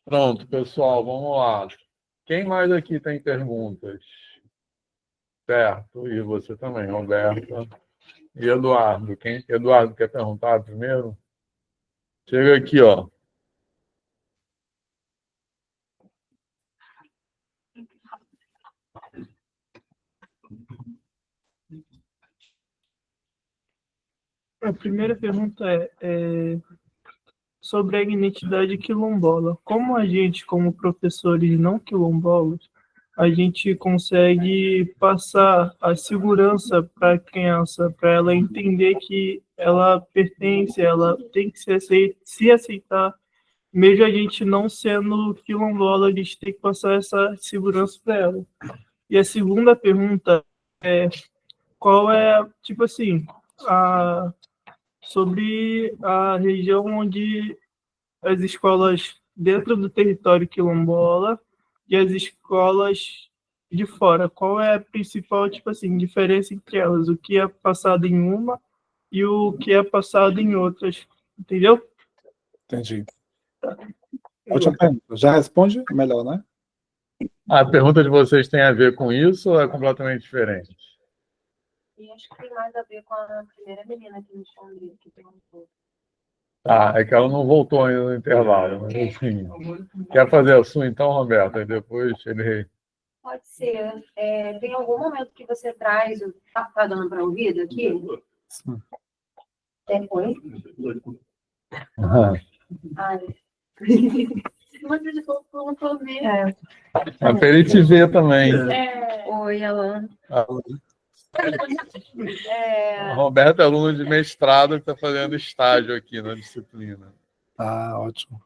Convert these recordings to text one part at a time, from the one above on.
Pronto, pessoal, vamos lá. Quem mais aqui tem perguntas? Certo, e você também, Roberta. E Eduardo. Eduardo quer perguntar primeiro? Chega aqui, ó. A primeira pergunta é sobre a identidade quilombola. Como a gente, como professores não quilombolas, a gente consegue passar a segurança para a criança, para ela entender que ela pertence, ela tem que se aceitar, mesmo a gente não sendo quilombola, a gente tem que passar essa segurança para ela. E a segunda pergunta é qual é, tipo assim, sobre a região onde as escolas dentro do território quilombola e as escolas de fora. Qual é a principal, tipo assim, diferença entre elas? O que é passado em uma e o que é passado em outras, entendeu? Entendi. Ótima pergunta. Já responde? Melhor, né? A pergunta de vocês tem a ver com isso ou é completamente diferente? E acho que tem mais a ver com a primeira menina que me respondeu, que perguntou. Ah, é que ela não voltou ainda no intervalo. Mas, enfim. Quer fazer a sua então, Roberta? E depois ele... Pode ser. Tem algum momento que você traz... Tá dando para ouvir aqui? Sim. Depois? Ai. Você de novo perguntou mesmo. É para ele te ver também. Oi, Alan. A Roberta é aluna de mestrado que está fazendo estágio aqui na disciplina. Ah, ótimo.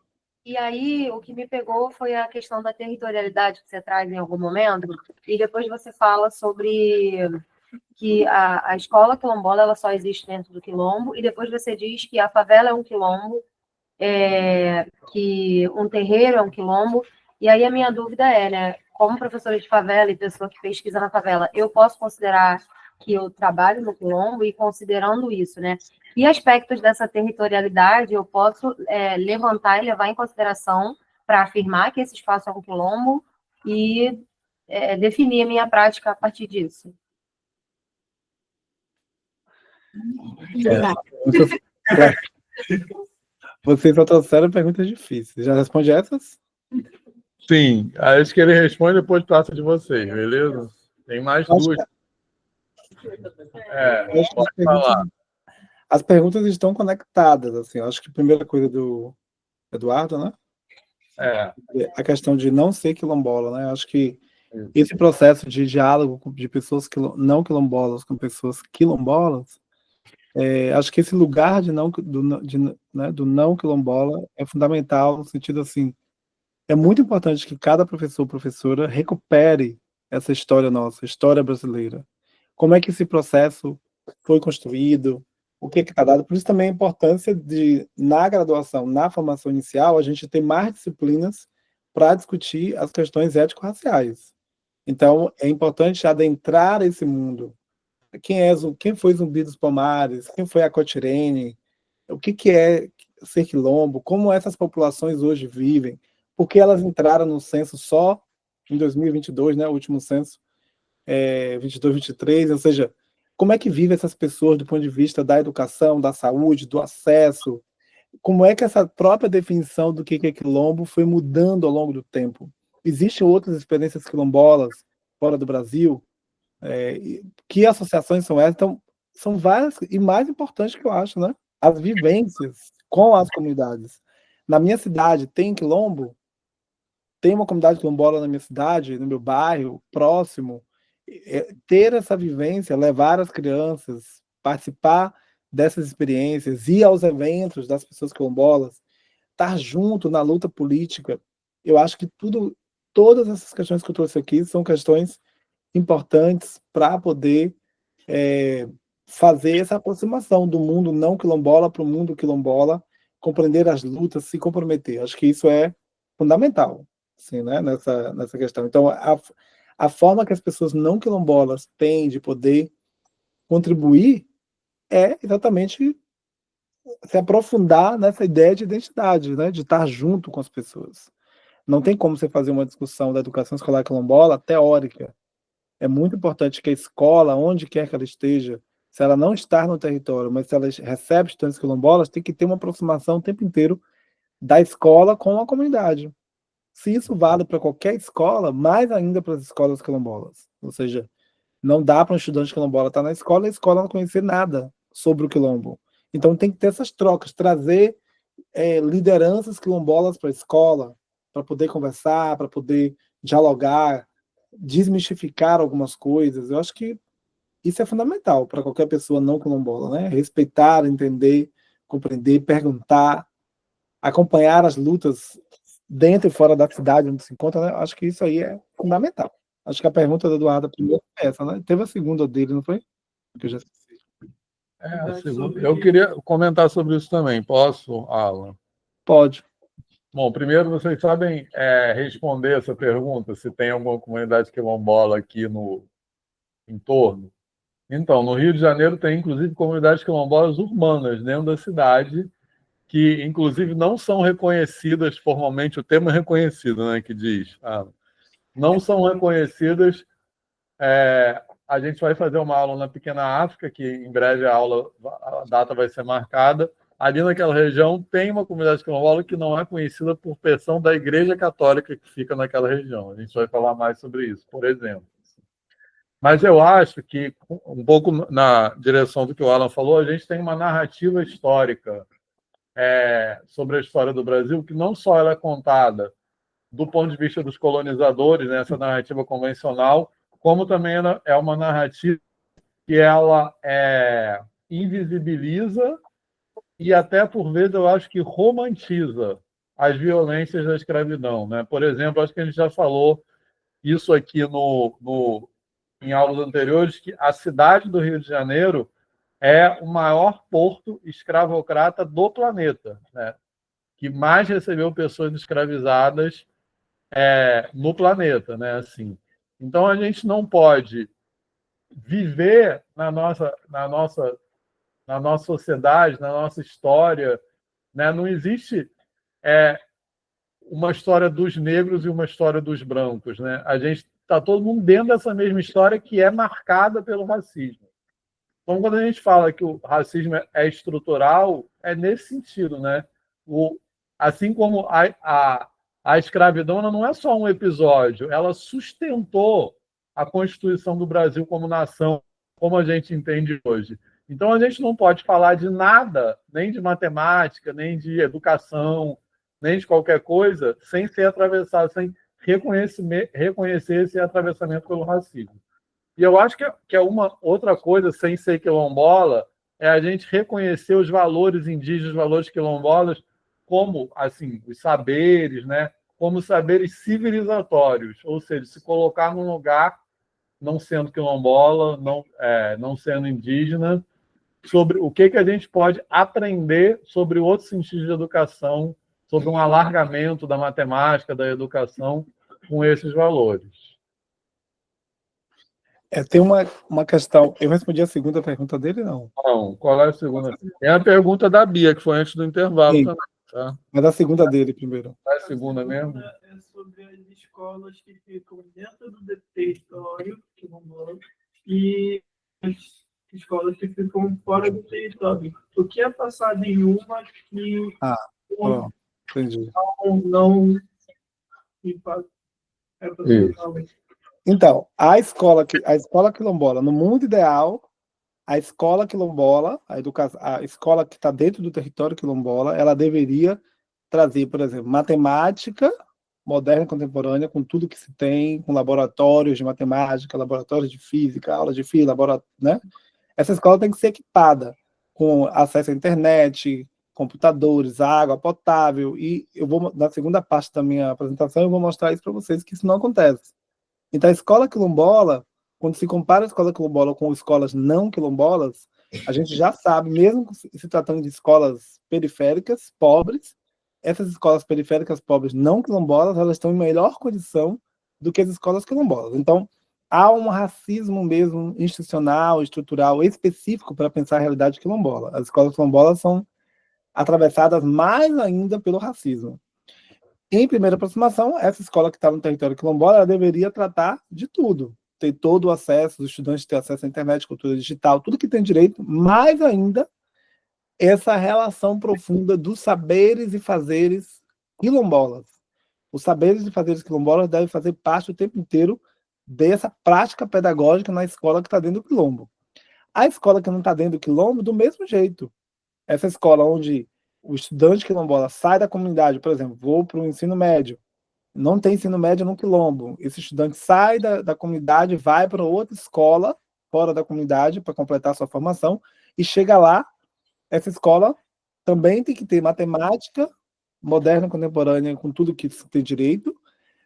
E aí, o que me pegou foi a questão da territorialidade que você traz em algum momento, e depois você fala sobre que a escola quilombola ela só existe dentro do quilombo, e depois você diz que a favela é um quilombo, que um terreiro é um quilombo, e aí a minha dúvida é, né, como professora de favela e pessoa que pesquisa na favela, eu posso considerar que eu trabalho no quilombo e considerando isso, né? E aspectos dessa territorialidade eu posso levantar e levar em consideração para afirmar que esse espaço é um quilombo e definir a minha prática a partir disso. Vocês só trouxeram perguntas difíceis. Já responde essas? Sim, acho que ele responde e depois passa de vocês, beleza? Tem mais duas. Pode falar. As perguntas estão conectadas, assim. Eu acho que a primeira coisa do Eduardo, né? A questão de não ser quilombola, né? Eu acho que esse processo de diálogo de pessoas não quilombolas com pessoas quilombolas, acho que esse lugar do não quilombola é fundamental no sentido assim, é muito importante que cada professor ou professora recupere essa história nossa, história brasileira. Como é que esse processo foi construído, o que está dado. Por isso também a importância de, na graduação, na formação inicial, a gente ter mais disciplinas para discutir as questões ético-raciais. Então, é importante adentrar esse mundo. Quem foi Zumbi dos Palmares? Quem foi a Cotirene? O que é ser quilombo? Como essas populações hoje vivem? Por que elas entraram no censo só em 2022, né, o último censo, 22, 23? Ou seja, como é que vivem essas pessoas do ponto de vista da educação, da saúde, do acesso? Como é que essa própria definição do que é quilombo foi mudando ao longo do tempo? Existem outras experiências quilombolas fora do Brasil? Que associações são essas? Então, são várias, e mais importante que eu acho, né? As vivências com as comunidades. Na minha cidade, tem quilombo? Tem uma comunidade quilombola na minha cidade, no meu bairro, próximo? Ter essa vivência, levar as crianças, participar dessas experiências, ir aos eventos das pessoas quilombolas, estar junto na luta política, eu acho que todas essas questões que eu trouxe aqui são questões importantes para poder fazer essa aproximação do mundo não quilombola para o mundo quilombola, compreender as lutas, se comprometer. Acho que isso é fundamental, assim, né, nessa questão. Então, a forma que as pessoas não quilombolas têm de poder contribuir é exatamente se aprofundar nessa ideia de identidade, né, de estar junto com as pessoas. Não tem como você fazer uma discussão da educação escolar quilombola teórica. É muito importante que a escola, onde quer que ela esteja, se ela não estar no território, mas se ela recebe estudantes quilombolas, tem que ter uma aproximação o tempo inteiro da escola com a comunidade. Se isso vale para qualquer escola, mais ainda para as escolas quilombolas. Ou seja, não dá para um estudante quilombola estar na escola e a escola não conhecer nada sobre o quilombo. Então tem que ter essas trocas, trazer lideranças quilombolas para a escola, para poder conversar, para poder dialogar, desmistificar algumas coisas. Eu acho que isso é fundamental para qualquer pessoa não quilombola, né? Respeitar, entender, compreender, perguntar, acompanhar as lutas dentro e fora da cidade onde se encontra, né? Acho que isso aí é fundamental. Acho que a pergunta do Eduardo primeiro é essa, né? Teve a segunda dele, não foi? Que eu já esqueci. Eu queria comentar sobre isso também. Posso, Alan? Pode. Bom, primeiro vocês sabem responder essa pergunta, se tem alguma comunidade quilombola aqui no entorno. Então, no Rio de Janeiro tem, inclusive, comunidades quilombolas urbanas dentro da cidade, que, inclusive, não são reconhecidas formalmente, o termo é reconhecido, né, que diz, não são reconhecidas. A gente vai fazer uma aula na Pequena África, que em breve a data vai ser marcada. Ali naquela região tem uma comunidade quilombola que não é conhecida por pressão da Igreja Católica que fica naquela região. A gente vai falar mais sobre isso, por exemplo. Mas eu acho que, um pouco na direção do que o Alan falou, a gente tem uma narrativa histórica sobre a história do Brasil, que não só ela é contada do ponto de vista dos colonizadores, né, essa narrativa convencional, como também ela é uma narrativa que ela invisibiliza e até, por vezes, eu acho que romantiza as violências da escravidão, né? Por exemplo, acho que a gente já falou isso aqui em aulas anteriores, que a cidade do Rio de Janeiro é o maior porto escravocrata do planeta, né? Que mais recebeu pessoas escravizadas no planeta, né? Assim. Então, a gente não pode viver na nossa sociedade, na nossa história, né? Não existe uma história dos negros e uma história dos brancos, né? A gente está todo mundo dentro dessa mesma história que é marcada pelo racismo. Então, quando a gente fala que o racismo é estrutural, é nesse sentido, né? Assim como a escravidão ela não é só um episódio, ela sustentou a Constituição do Brasil como nação, como a gente entende hoje. Então, a gente não pode falar de nada, nem de matemática, nem de educação, nem de qualquer coisa, sem ser atravessado, sem reconhecer esse atravessamento pelo racismo. E eu acho que é uma outra coisa, sem ser quilombola, é a gente reconhecer os valores indígenas, os valores quilombolas, como assim, os saberes, né? Como saberes civilizatórios, ou seja, se colocar num lugar, não sendo quilombola, não sendo indígena, sobre o que a gente pode aprender sobre outros sentidos de educação, sobre um alargamento da matemática, da educação, com esses valores. Tem uma questão. Eu respondi a segunda pergunta dele, não? Não, qual é a segunda? É a pergunta da Bia, que foi antes do intervalo Sim. também. Tá? Mas a segunda dele primeiro. É a segunda mesmo? É sobre as escolas que ficam dentro do território quilombola e as escolas que ficam fora do território. O que é passado em uma que Entendi. não Então, a escola quilombola, no mundo ideal, a escola quilombola, a escola que está dentro do território quilombola, ela deveria trazer, por exemplo, matemática moderna e contemporânea, com tudo que se tem, com laboratórios de matemática, laboratórios de física, aulas de física, né? Essa escola tem que ser equipada com acesso à internet, computadores, água potável, e eu vou, na segunda parte da minha apresentação, eu vou mostrar isso para vocês, que isso não acontece. Então, a escola quilombola, quando se compara a escola quilombola com escolas não quilombolas, a gente já sabe, mesmo se tratando de escolas periféricas, pobres, essas escolas periféricas pobres não quilombolas, elas estão em melhor condição do que as escolas quilombolas. Então, há um racismo mesmo institucional, estrutural, específico para pensar a realidade quilombola. As escolas quilombolas são atravessadas mais ainda pelo racismo. Em primeira aproximação, essa escola que está no território quilombola, ela deveria tratar de tudo, ter todo o acesso, os estudantes ter acesso à internet, cultura digital, tudo que tem direito, mais ainda essa relação profunda dos saberes e fazeres quilombolas. Os saberes e fazeres quilombolas devem fazer parte o tempo inteiro dessa prática pedagógica na escola que está dentro do quilombo. A escola que não está dentro do quilombo, do mesmo jeito. Essa escola onde o estudante quilombola sai da comunidade, por exemplo, vou para o ensino médio, não tem ensino médio no quilombo, esse estudante sai da comunidade, vai para outra escola fora da comunidade para completar sua formação e chega lá, essa escola também tem que ter matemática moderna, contemporânea, com tudo que se tem direito,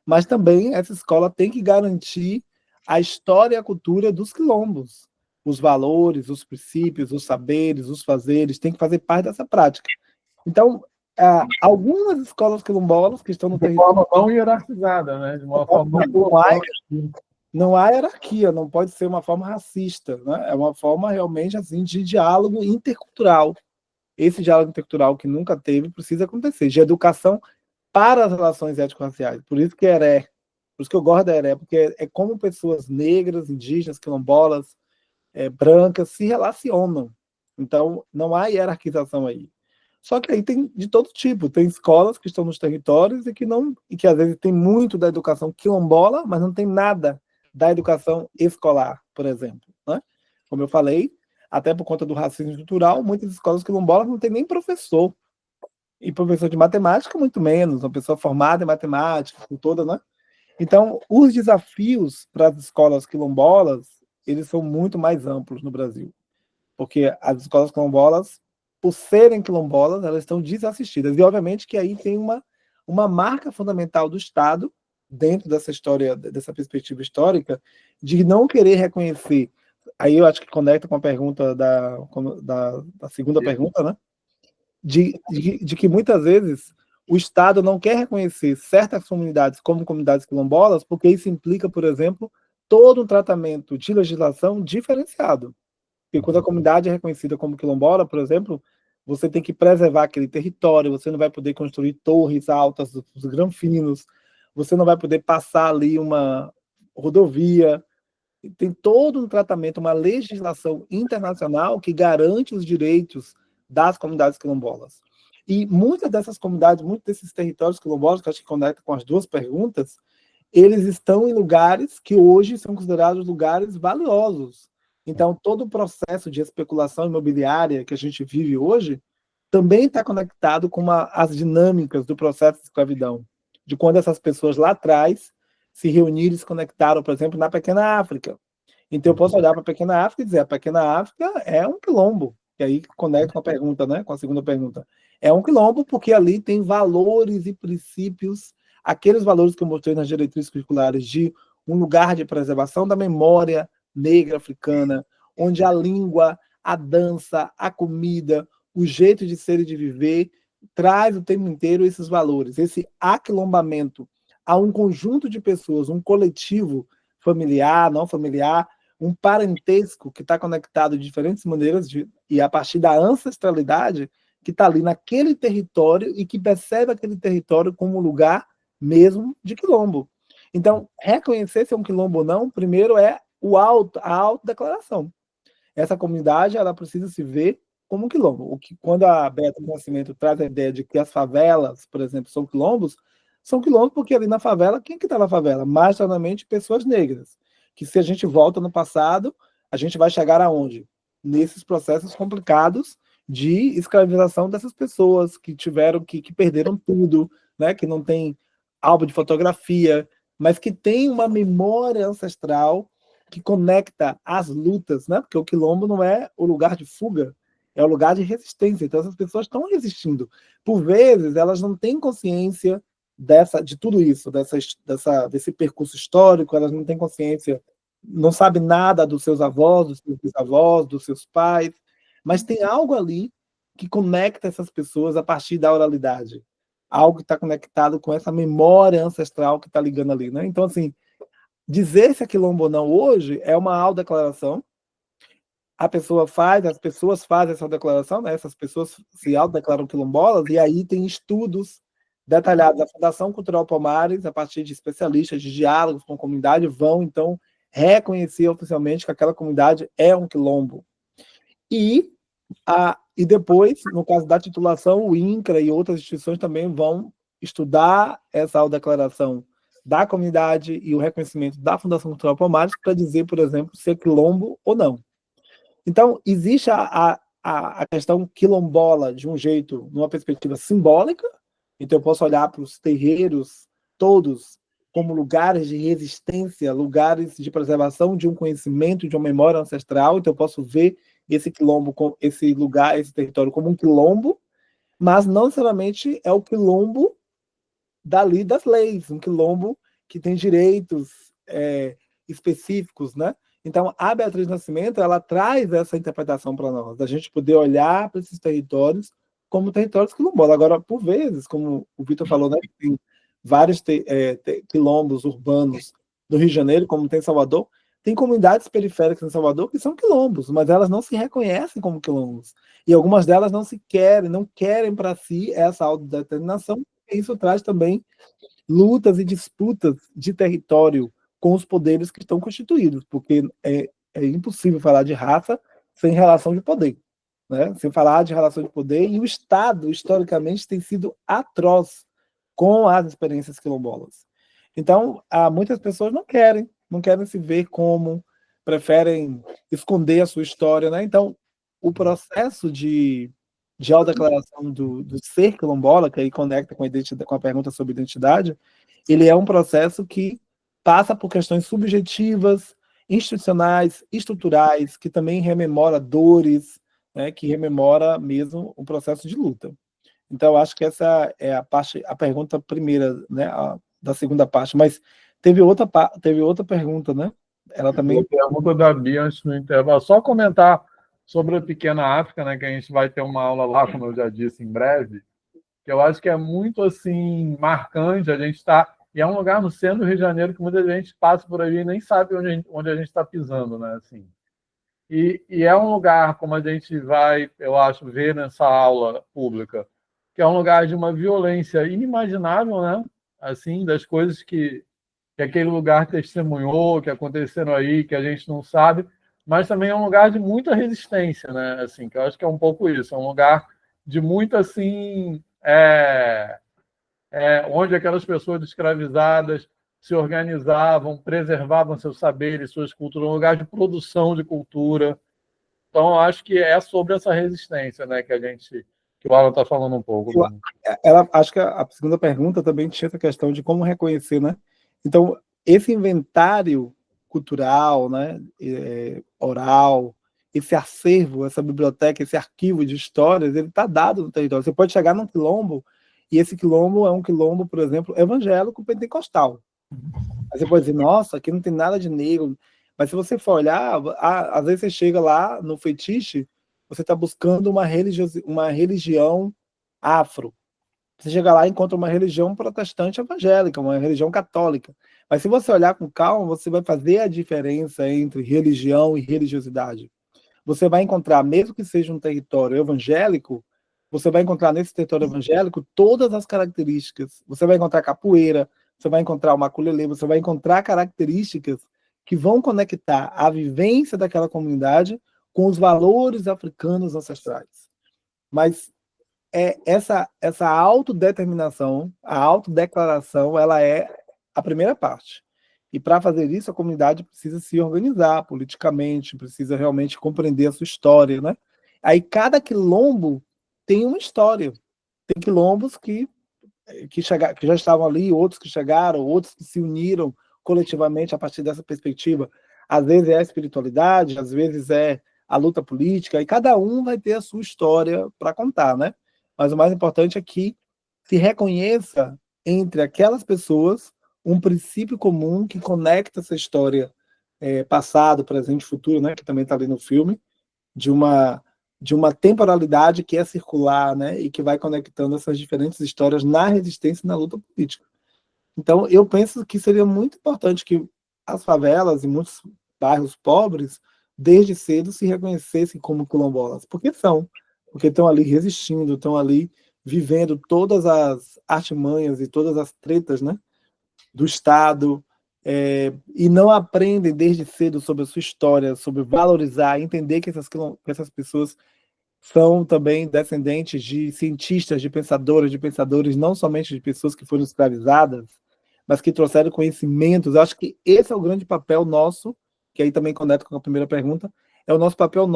mas também essa escola tem que garantir a história e a cultura dos quilombos, os valores, os princípios, os saberes, os fazeres, tem que fazer parte dessa prática. Então, algumas escolas quilombolas que estão no território... De uma forma não hierarquizada, né? De uma forma não há hierarquia, não pode ser uma forma racista, né? É uma forma realmente assim, de diálogo intercultural. Esse diálogo intercultural que nunca teve precisa acontecer, de educação para as relações étnico-raciais. Por isso que por isso que eu gosto da ERE, porque é como pessoas negras, indígenas, quilombolas, brancas se relacionam. Então, não há hierarquização aí. Só que aí tem de todo tipo. Tem escolas que estão nos territórios e que às vezes tem muito da educação quilombola, mas não tem nada da educação escolar, por exemplo. Né? Como eu falei, até por conta do racismo estrutural, muitas escolas quilombolas não tem nem professor. E professor de matemática, muito menos. Uma pessoa formada em matemática, com toda, né? Então, os desafios para as escolas quilombolas, eles são muito mais amplos no Brasil. Porque as escolas quilombolas, por serem quilombolas, elas estão desassistidas. E, obviamente, que aí tem uma marca fundamental do Estado, dentro dessa história, dessa perspectiva histórica, de não querer reconhecer. Aí eu acho que conecta com a pergunta da segunda pergunta, né? De que muitas vezes o Estado não quer reconhecer certas comunidades como comunidades quilombolas, porque isso implica, por exemplo, todo um tratamento de legislação diferenciado. Porque quando a comunidade é reconhecida como quilombola, por exemplo, você tem que preservar aquele território, você não vai poder construir torres altas dos granfinos, você não vai poder passar ali uma rodovia. Tem todo um tratamento, uma legislação internacional que garante os direitos das comunidades quilombolas. E muitas dessas comunidades, muitos desses territórios quilombolas, que acho que conecta com as duas perguntas, eles estão em lugares que hoje são considerados lugares valiosos. Então, todo o processo de especulação imobiliária que a gente vive hoje também está conectado com as dinâmicas do processo de escravidão, de quando essas pessoas lá atrás se reuniram e se conectaram, por exemplo, na Pequena África. Então, eu posso olhar para a Pequena África e dizer, a Pequena África é um quilombo, que aí conecta com a pergunta, né, com a segunda pergunta. É um quilombo porque ali tem valores e princípios, aqueles valores que eu mostrei nas diretrizes curriculares de um lugar de preservação da memória negra africana, onde a língua, a dança, a comida, o jeito de ser e de viver traz o tempo inteiro esses valores, esse aquilombamento a um conjunto de pessoas, um coletivo familiar, não familiar, um parentesco que está conectado de diferentes maneiras e a partir da ancestralidade que está ali naquele território e que percebe aquele território como um lugar mesmo de quilombo. Então, reconhecer se é um quilombo ou não, primeiro é a autodeclaração. Essa comunidade ela precisa se ver como um quilombo. Quando a Beata do Nascimento traz a ideia de que as favelas, por exemplo, são quilombos porque ali na favela, quem que está na favela? Majoritariamente pessoas negras. Que se a gente volta no passado, a gente vai chegar aonde? Nesses processos complicados de escravização dessas pessoas que perderam tudo, né? Que não tem álbum de fotografia, mas que tem uma memória ancestral que conecta as lutas, né? Porque o quilombo não é o lugar de fuga, é o lugar de resistência. Então essas pessoas estão resistindo. Por vezes elas não têm consciência de tudo isso, desse percurso histórico, elas não têm consciência, não sabem nada dos seus avós, dos seus bisavós, dos seus pais, mas tem algo ali que conecta essas pessoas a partir da oralidade, algo que está conectado com essa memória ancestral que está ligando ali, né? Então, assim, dizer se é quilombo ou não hoje é uma autodeclaração, as pessoas fazem essa declaração, né? Essas pessoas se autodeclaram quilombolas, e aí tem estudos detalhados. A Fundação Cultural Palmares, a partir de especialistas, de diálogos com a comunidade, vão, então, reconhecer oficialmente que aquela comunidade é um quilombo. E depois, no caso da titulação, o INCRA e outras instituições também vão estudar essa autodeclaração da comunidade e o reconhecimento da Fundação Cultural Palmares para dizer, por exemplo, se é quilombo ou não. Então, existe a questão quilombola de um jeito, numa perspectiva simbólica. Então, eu posso olhar para os terreiros todos como lugares de resistência, lugares de preservação de um conhecimento, de uma memória ancestral. Então, eu posso ver esse quilombo, esse lugar, esse território como um quilombo, mas não necessariamente é o quilombo dali das leis, um quilombo que tem direitos específicos, né? Então, a Beatriz Nascimento, ela traz essa interpretação para nós, da gente poder olhar para esses territórios como territórios quilombolas. Agora, por vezes, como o Vitor falou, né, tem vários quilombos urbanos do Rio de Janeiro, como tem em Salvador, tem comunidades periféricas em Salvador que são quilombos, mas elas não se reconhecem como quilombos. E algumas delas não querem para si essa autodeterminação, e isso traz também lutas e disputas de território com os poderes que estão constituídos, porque é impossível falar de raça sem relação de poder, né? Sem falar de relação de poder, e o Estado, historicamente, tem sido atroz com as experiências quilombolas. Então, muitas pessoas não querem se ver como, preferem esconder a sua história, né? Então, o processo de autodeclaração do ser quilombola, que aí conecta com a pergunta sobre identidade, ele é um processo que passa por questões subjetivas, institucionais, estruturais, que também rememora dores, né, que rememora mesmo o processo de luta. Então, acho que essa é a pergunta primeira, né, da segunda parte, mas teve outra pergunta, né? Ela também... A pergunta da Bia antes do intervalo. Só comentar sobre a Pequena África, né, que a gente vai ter uma aula lá, como eu já disse, em breve, que eu acho que é muito assim marcante. A gente está... E é um lugar no centro do Rio de Janeiro que muita gente passa por ali e nem sabe onde a gente está pisando, né? Assim. E é um lugar, como a gente vai, eu acho, ver nessa aula pública, que é um lugar de uma violência inimaginável, né? Assim, das coisas que aquele lugar testemunhou, que aconteceram aí, que a gente não sabe, mas também é um lugar de muita resistência, né? Assim, que eu acho que é um pouco isso, é um lugar de muita, assim, onde aquelas pessoas escravizadas se organizavam, preservavam seus saberes, suas culturas, um lugar de produção de cultura. Então, eu acho que é sobre essa resistência, né, que o Alan está falando um pouco. Acho que a segunda pergunta também tinha essa questão de como reconhecer, né? Então, esse inventário cultural, né, oral, esse acervo, essa biblioteca, esse arquivo de histórias, ele está dado no território. Você pode chegar num quilombo, e esse quilombo é um quilombo, por exemplo, evangélico pentecostal. Aí você pode dizer, nossa, aqui não tem nada de negro. Mas se você for olhar, às vezes você chega lá no fetiche, você está buscando uma religião afro. Você chega lá e encontra uma religião protestante evangélica, uma religião católica. Mas se você olhar com calma, você vai fazer a diferença entre religião e religiosidade. Você vai encontrar, mesmo que seja um território evangélico, você vai encontrar nesse território evangélico todas as características. Você vai encontrar capoeira, você vai encontrar o maculelê, você vai encontrar características que vão conectar a vivência daquela comunidade com os valores africanos ancestrais. Mas essa autodeterminação, a autodeclaração, ela é a primeira parte. E para fazer isso, a comunidade precisa se organizar politicamente, precisa realmente compreender a sua história, né? Aí cada quilombo tem uma história. Tem quilombos que já estavam ali, outros que chegaram, outros que se uniram coletivamente a partir dessa perspectiva. Às vezes é a espiritualidade, às vezes é a luta política, e cada um vai ter a sua história para contar, né? Mas o mais importante é que se reconheça entre aquelas pessoas um princípio comum que conecta essa história passado, presente e futuro, né? Que também está ali no filme, de uma temporalidade que é circular, né? E que vai conectando essas diferentes histórias na resistência e na luta política. Então, eu penso que seria muito importante que as favelas e muitos bairros pobres, desde cedo, se reconhecessem como quilombolas. Porque estão ali resistindo, estão ali vivendo todas as artimanhas e todas as tretas, né, do Estado, e não aprendem desde cedo sobre a sua história, sobre valorizar, entender que essas pessoas são também descendentes de cientistas, de pensadores, não somente de pessoas que foram escravizadas, mas que trouxeram conhecimentos. Eu acho que esse é o grande papel nosso, que aí também conecta com a primeira pergunta, é o nosso papel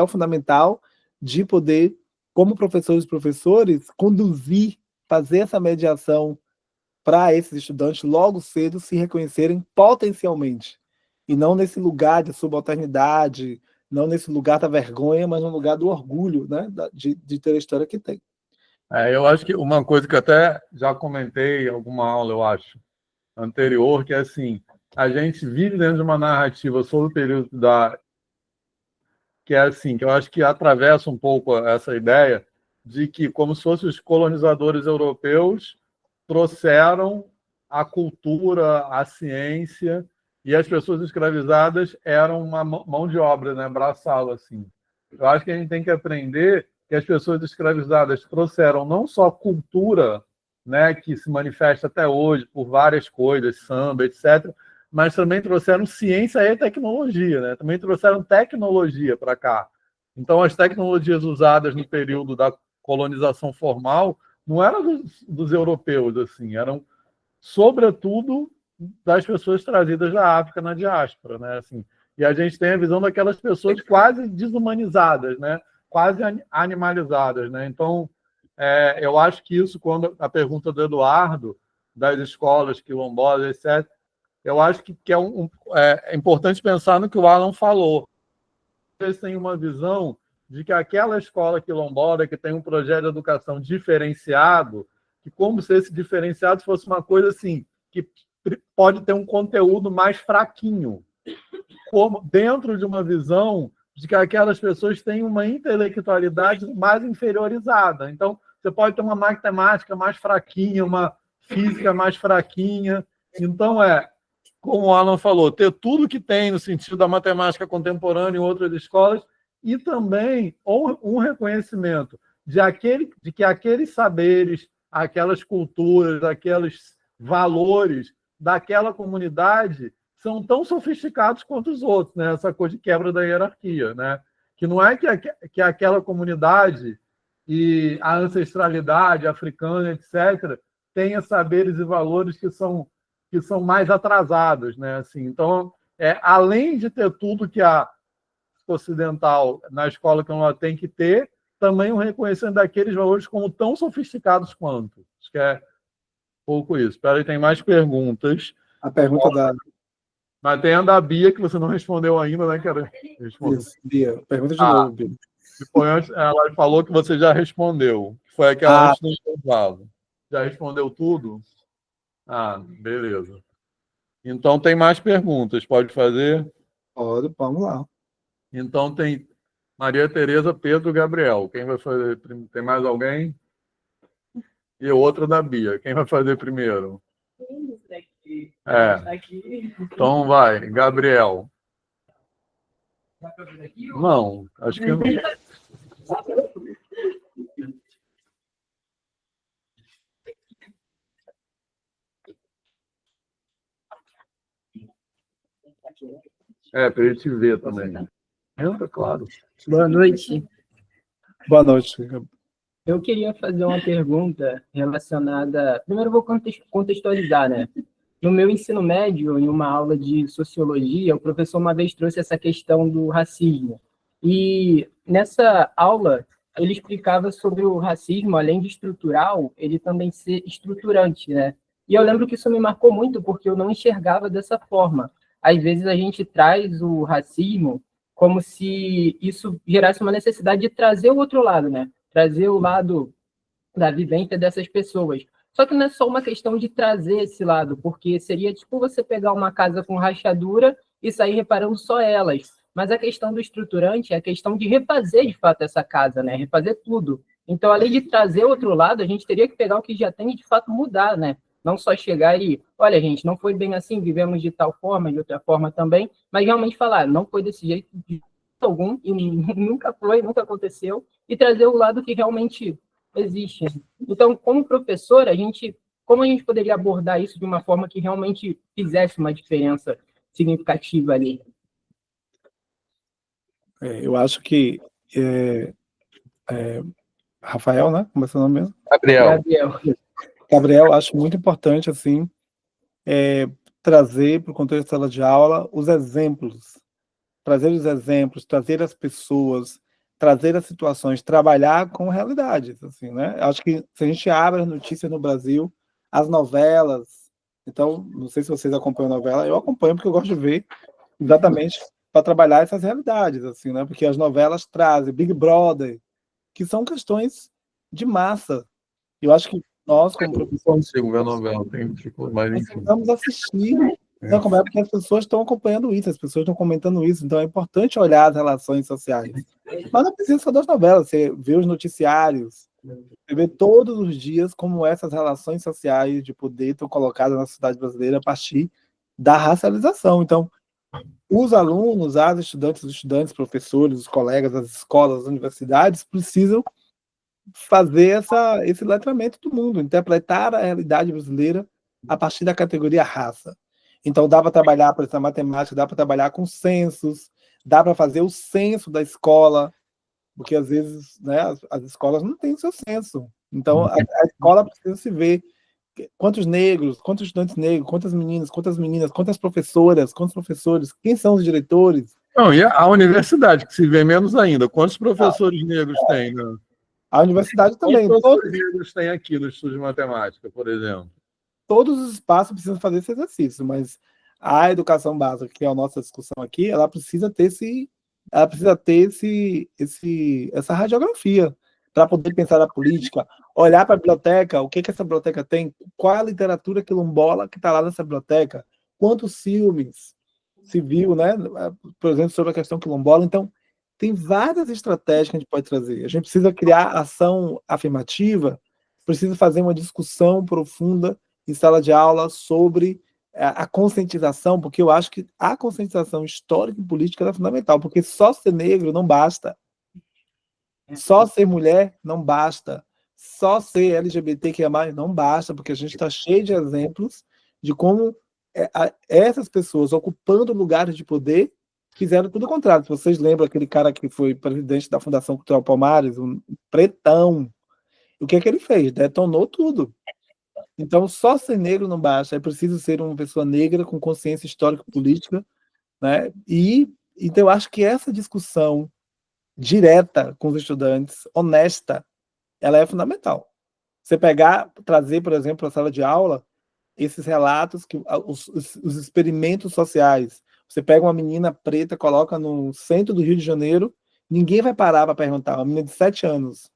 fundamental de poder, como professores e professores, conduzir, fazer essa mediação para esses estudantes logo cedo se reconhecerem potencialmente, e não nesse lugar de subalternidade, não nesse lugar da vergonha, mas no lugar do orgulho, né, de ter a história que tem. Eu acho que uma coisa que até já comentei em alguma aula, eu acho, anterior, que é assim, a gente vive dentro de uma narrativa sobre o período que é assim, que eu acho que atravessa um pouco essa ideia de que, como se fossem os colonizadores europeus, trouxeram a cultura, a ciência, e as pessoas escravizadas eram uma mão de obra, né, braçal, assim. Eu acho que a gente tem que aprender que as pessoas escravizadas trouxeram não só cultura, né, que se manifesta até hoje por várias coisas, samba, etc., mas também trouxeram ciência e tecnologia, né? Também trouxeram tecnologia para cá. Então, as tecnologias usadas no período da colonização formal não eram dos europeus, assim, eram, sobretudo, das pessoas trazidas da África na diáspora, né? Assim, e a gente tem a visão daquelas pessoas quase desumanizadas, né? Quase animalizadas, né? Então, eu acho que isso, quando a pergunta do Eduardo, das escolas quilombolas, etc., eu acho que é importante pensar no que o Alan falou. Eles têm uma visão de que aquela escola quilombola que tem um projeto de educação diferenciado, que como se esse diferenciado fosse uma coisa assim, que pode ter um conteúdo mais fraquinho, como dentro de uma visão de que aquelas pessoas têm uma intelectualidade mais inferiorizada. Então, você pode ter uma matemática mais fraquinha, uma física mais fraquinha. Então, como o Alan falou, ter tudo que tem no sentido da matemática contemporânea em outras escolas e também um reconhecimento de que aqueles saberes, aquelas culturas, aqueles valores daquela comunidade são tão sofisticados quanto os outros, né? Essa coisa de quebra da hierarquia, né? Que não é que aquela comunidade e a ancestralidade africana, etc., tenha saberes e valores que são mais atrasados, né? Assim, então, além de ter tudo que a ocidental na escola que ela tem que ter, também o reconhecimento daqueles valores como tão sofisticados quanto. Acho que é pouco isso. Espera aí, tem mais perguntas. A pergunta Mas tem a da Bia, que você não respondeu ainda, né? Quero responder. Isso, Bia. Pergunta de novo, Bia. Ela falou que você já respondeu. Foi aquela antes do intervalo. Já respondeu tudo? Beleza. Então, tem mais perguntas. Pode fazer? Pode, vamos lá. Então, tem Maria Tereza, Pedro, Gabriel. Quem vai fazer? Tem mais alguém? E outra da Bia. Quem vai fazer primeiro? Então, vai. Gabriel. Não, acho que não. Para ele te ver também. Entra, claro. Boa noite. Boa noite. Eu queria fazer uma pergunta relacionada... Primeiro, eu vou contextualizar, né? No meu ensino médio, em uma aula de sociologia, o professor uma vez trouxe essa questão do racismo. E nessa aula, ele explicava sobre o racismo, além de estrutural, ele também ser estruturante, né? E eu lembro que isso me marcou muito, porque eu não enxergava dessa forma. Às vezes a gente traz o racismo como se isso gerasse uma necessidade de trazer o outro lado, né? Trazer o lado da vivência dessas pessoas. Só que não é só uma questão de trazer esse lado, porque seria tipo você pegar uma casa com rachadura e sair reparando só elas. Mas a questão do estruturante é a questão de refazer, de fato, essa casa, né? Refazer tudo. Então, além de trazer outro lado, a gente teria que pegar o que já tem e, de fato, mudar, né? Não só chegar e, olha, gente, não foi bem assim, vivemos de tal forma, de outra forma também, mas realmente falar, não foi desse jeito, de algum, e nunca foi, nunca aconteceu, e trazer o lado que realmente existe. Então, como professor, como a gente poderia abordar isso de uma forma que realmente fizesse uma diferença significativa ali? Eu acho que Rafael, né? Começou o nome mesmo? Gabriel. Gabriel, acho muito importante, assim, trazer para o contexto da sala de aula os exemplos, trazer as pessoas, trazer as situações, trabalhar com realidades, assim, né? Acho que se a gente abre as notícias no Brasil, as novelas, então, não sei se vocês acompanham a novela, eu acompanho porque eu gosto de ver exatamente para trabalhar essas realidades, assim, né? Porque as novelas trazem Big Brother, que são questões de massa. Eu acho que nós, como Não professores, consigo ver a novela, tem tipo, mas enfim. precisamos assistir, né, como é, porque as pessoas estão acompanhando isso, as pessoas estão comentando isso, então é importante olhar as relações sociais. Mas não precisa só das novelas, você vê os noticiários, você vê todos os dias como essas relações sociais de poder estão colocadas na sociedade brasileira a partir da racialização. Então, os alunos, as estudantes, os estudantes, professores, os colegas, as escolas, as universidades precisam fazer esse letramento do mundo, interpretar a realidade brasileira a partir da categoria raça. Então, dá para trabalhar, por exemplo, a matemática, dá para trabalhar com censos, dá para fazer o censo da escola, porque às vezes, né, as escolas não têm o seu censo. Então, a escola precisa se ver quantos negros, quantos estudantes negros, quantas meninas, quantas professoras, quantos professores, quem são os diretores. Não, e a universidade, que se vê menos ainda. Quantos professores negros tem, né? A universidade também. Quantos professores negros tem aqui no estudo de matemática, por exemplo? Todos os espaços precisam fazer esse exercício, mas a educação básica, que é a nossa discussão aqui, ela precisa ter essa radiografia para poder pensar a política, olhar para a biblioteca, o que essa biblioteca tem, qual é a literatura quilombola que está lá nessa biblioteca, quantos filmes se viu, né, por exemplo, sobre a questão quilombola. Então, tem várias estratégias que a gente pode trazer. A gente precisa criar ação afirmativa, precisa fazer uma discussão profunda em sala de aula sobre a conscientização, porque eu acho que a conscientização histórica e política é fundamental, porque só ser negro não basta, só ser mulher não basta, só ser LGBTQIA+, não basta, porque a gente está cheio de exemplos de como essas pessoas ocupando lugares de poder fizeram tudo o contrário. Se vocês lembram aquele cara que foi presidente da Fundação Cultural Palmares, um pretão, o que é que ele fez? Detonou tudo. Então, só ser negro não basta, é preciso ser uma pessoa negra com consciência histórico-política, né? E então eu acho que essa discussão direta com os estudantes, honesta, ela é fundamental. Você trazer, por exemplo, para a sala de aula, esses relatos, os experimentos sociais. Você pega uma menina preta, coloca no centro do Rio de Janeiro, ninguém vai parar para perguntar, uma menina de 7 anos,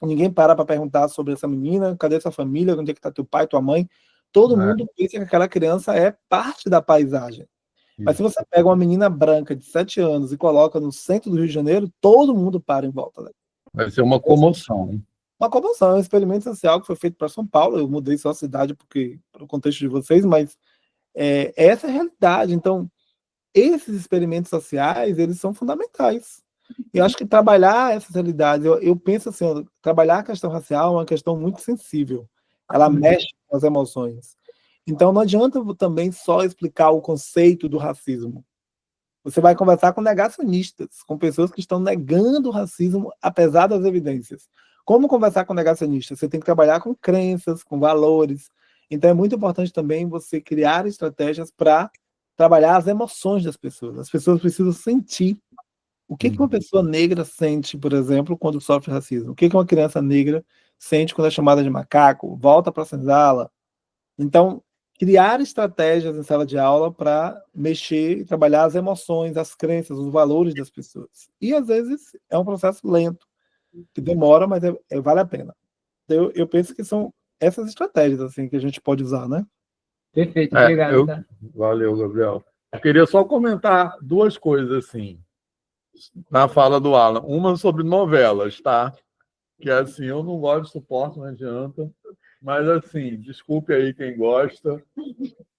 ninguém para perguntar sobre essa menina, cadê sua família, onde é que está teu pai, tua mãe. Todo mundo pensa que aquela criança é parte da paisagem. Mas se você pega uma menina branca de 7 anos e coloca no centro do Rio de Janeiro, todo mundo para em volta dela. Vai ser uma comoção. Uma comoção, é um experimento social que foi feito para São Paulo. Eu mudei só a cidade para o contexto de vocês, mas essa é a realidade. Então, esses experimentos sociais, eles são fundamentais. Eu acho que trabalhar essas realidades, eu penso assim, trabalhar a questão racial é uma questão muito sensível. Ela mexe com as emoções. Então, não adianta também só explicar o conceito do racismo. Você vai conversar com negacionistas, com pessoas que estão negando o racismo, apesar das evidências. Como conversar com negacionistas? Você tem que trabalhar com crenças, com valores. Então, é muito importante também você criar estratégias para trabalhar as emoções das pessoas. As pessoas precisam sentir. O que uma pessoa negra sente, por exemplo, quando sofre racismo? O que uma criança negra sente quando é chamada de macaco? Volta para a senzala. Então, criar estratégias em sala de aula para mexer e trabalhar as emoções, as crenças, os valores das pessoas. E, às vezes, é um processo lento, que demora, mas vale a pena. Eu penso que são essas estratégias assim que a gente pode usar, né? Perfeito, obrigado. Valeu, Gabriel. Eu queria só comentar duas coisas, assim, na fala do Alan. Uma sobre novelas, tá? Que, assim, eu não gosto de suporte, não adianta. Mas, assim, desculpe aí quem gosta.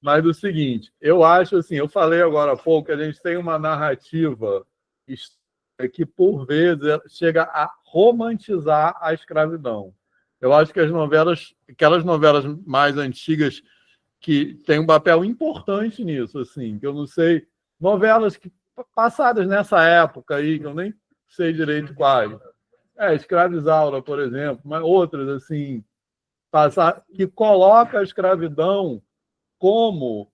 Mas o seguinte, eu acho, assim, eu falei agora há pouco que a gente tem uma narrativa que, por vezes, chega a romantizar a escravidão. Eu acho que aquelas novelas mais antigas que têm um papel importante nisso, assim, que eu não sei, novelas passadas nessa época aí, que eu nem sei direito quais. Escravizaura, por exemplo, mas outras, assim, que coloca a escravidão como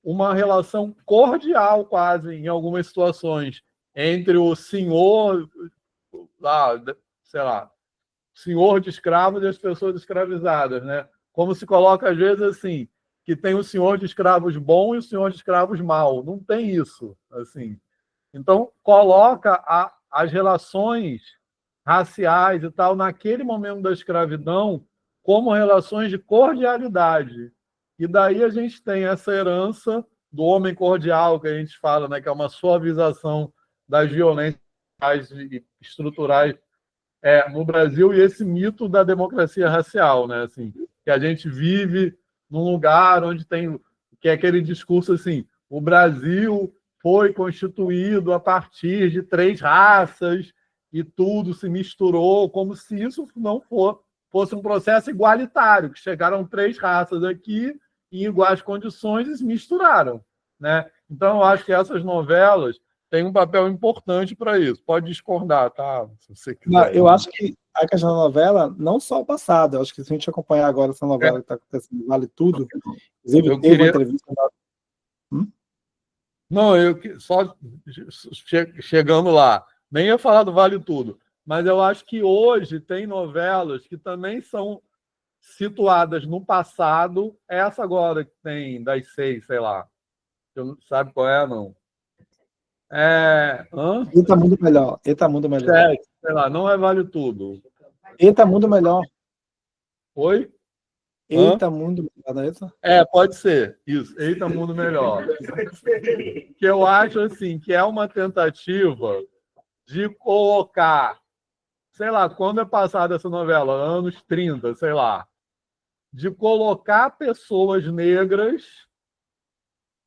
uma relação cordial, quase, em algumas situações, entre o senhor, sei lá, senhor de escravos e as pessoas escravizadas, né? Como se coloca, às vezes, assim, que tem o senhor de escravos bom e o senhor de escravos mau. Não tem isso, assim. Então, coloca as relações raciais e tal, naquele momento da escravidão, como relações de cordialidade. E daí a gente tem essa herança do homem cordial, que a gente fala, né, que é uma suavização das violências estruturais no Brasil, e esse mito da democracia racial, né, assim, que a gente vive num lugar onde tem, que é aquele discurso assim, o Brasil foi constituído a partir de 3 raças e tudo se misturou, como se isso não fosse um processo igualitário, que chegaram 3 raças aqui em iguais condições e se misturaram, né? Então, eu acho que essas novelas têm um papel importante para isso. Pode discordar, tá? Se você quiser. Não, eu acho que a questão da novela, não só o passado, eu acho que se a gente acompanhar agora essa novela que está acontecendo, Vale Tudo, inclusive teve uma entrevista... Não, só chegando lá, nem ia falar do Vale Tudo, mas eu acho que hoje tem novelas que também são situadas no passado, essa agora que tem das 6, sei lá. Sabe qual é, não? Eita Mundo Melhor. Eita Mundo Melhor. Sei lá, não é Vale Tudo. Eita Mundo Melhor. Oi? Eita Mundo Melhor, não é isso? Pode ser. Isso, Eita Mundo Melhor. Que eu acho, assim, que é uma tentativa de colocar, sei lá, quando é passada essa novela? Anos 30, sei lá. De colocar pessoas negras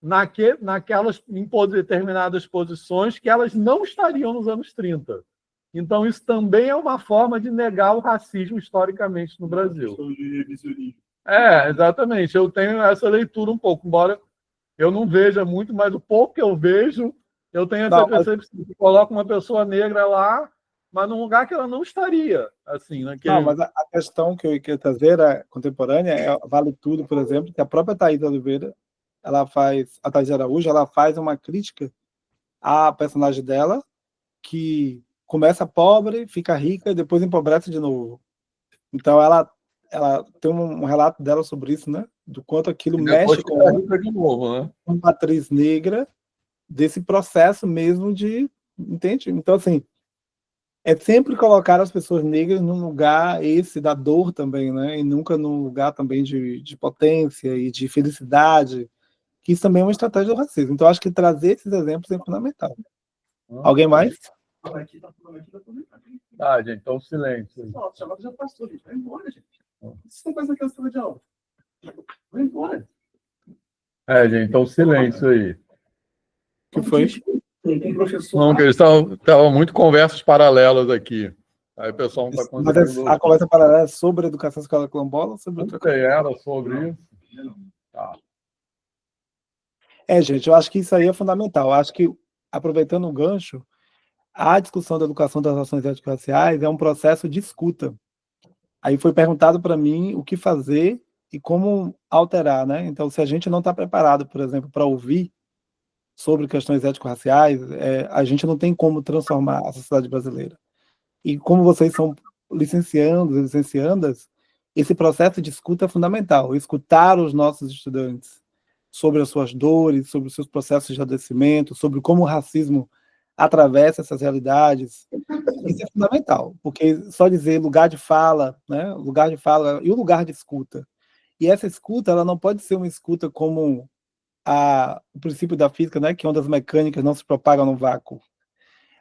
naquelas em determinadas posições que elas não estariam nos anos 30. Então, isso também é uma forma de negar o racismo historicamente no Brasil. Exatamente. Eu tenho essa leitura um pouco, embora eu não veja muito, mas o pouco que eu vejo, eu tenho essa percepção. Coloca uma pessoa negra lá, mas num lugar que ela não estaria. Assim, naquele... Não, mas a questão que eu queria trazer, a contemporânea, Vale Tudo, por exemplo, que a própria Thaís Oliveira, a Thaís Araújo, ela faz uma crítica à personagem dela, que começa pobre, fica rica e depois empobrece de novo. Então ela tem um relato dela sobre isso, né? Do quanto aquilo mexe com de novo, né? Uma atriz negra, desse processo mesmo de... Entende? Então, assim, é sempre colocar as pessoas negras num lugar da dor também, né? E nunca num lugar também de potência e de felicidade, que isso também é uma estratégia do racismo. Então, acho que trazer esses exemplos é fundamental. Alguém mais? Gente, então silêncio. Chamada já passou, gente. Vai embora, gente. Vocês estão fazendo aquela sala de aula? Vai embora. Gente, então silêncio aí. O que foi? Não, que eles estavam muito conversas paralelas aqui. Aí o pessoal não está conseguindo... Mas a conversa paralela é sobre a educação escola quilombola ou sobre outra coisa? Era sobre isso. Tá. Gente, eu acho que isso aí é fundamental. Eu acho que, aproveitando o gancho, a discussão da educação das relações étnico-raciais é um processo de escuta. Aí foi perguntado para mim o que fazer e como alterar, né? Então, se a gente não está preparado, por exemplo, para ouvir sobre questões étnico-raciais, a gente não tem como transformar a sociedade brasileira. E como vocês são licenciandos e licenciandas, esse processo de escuta é fundamental. Escutar os nossos estudantes sobre as suas dores, sobre os seus processos de adoecimento, sobre como o racismo atravessa essas realidades. Isso é fundamental, porque só dizer lugar de fala, né? Lugar de fala e o lugar de escuta. E essa escuta, ela não pode ser uma escuta como o princípio da física, né? Que ondas mecânicas não se propagam no vácuo.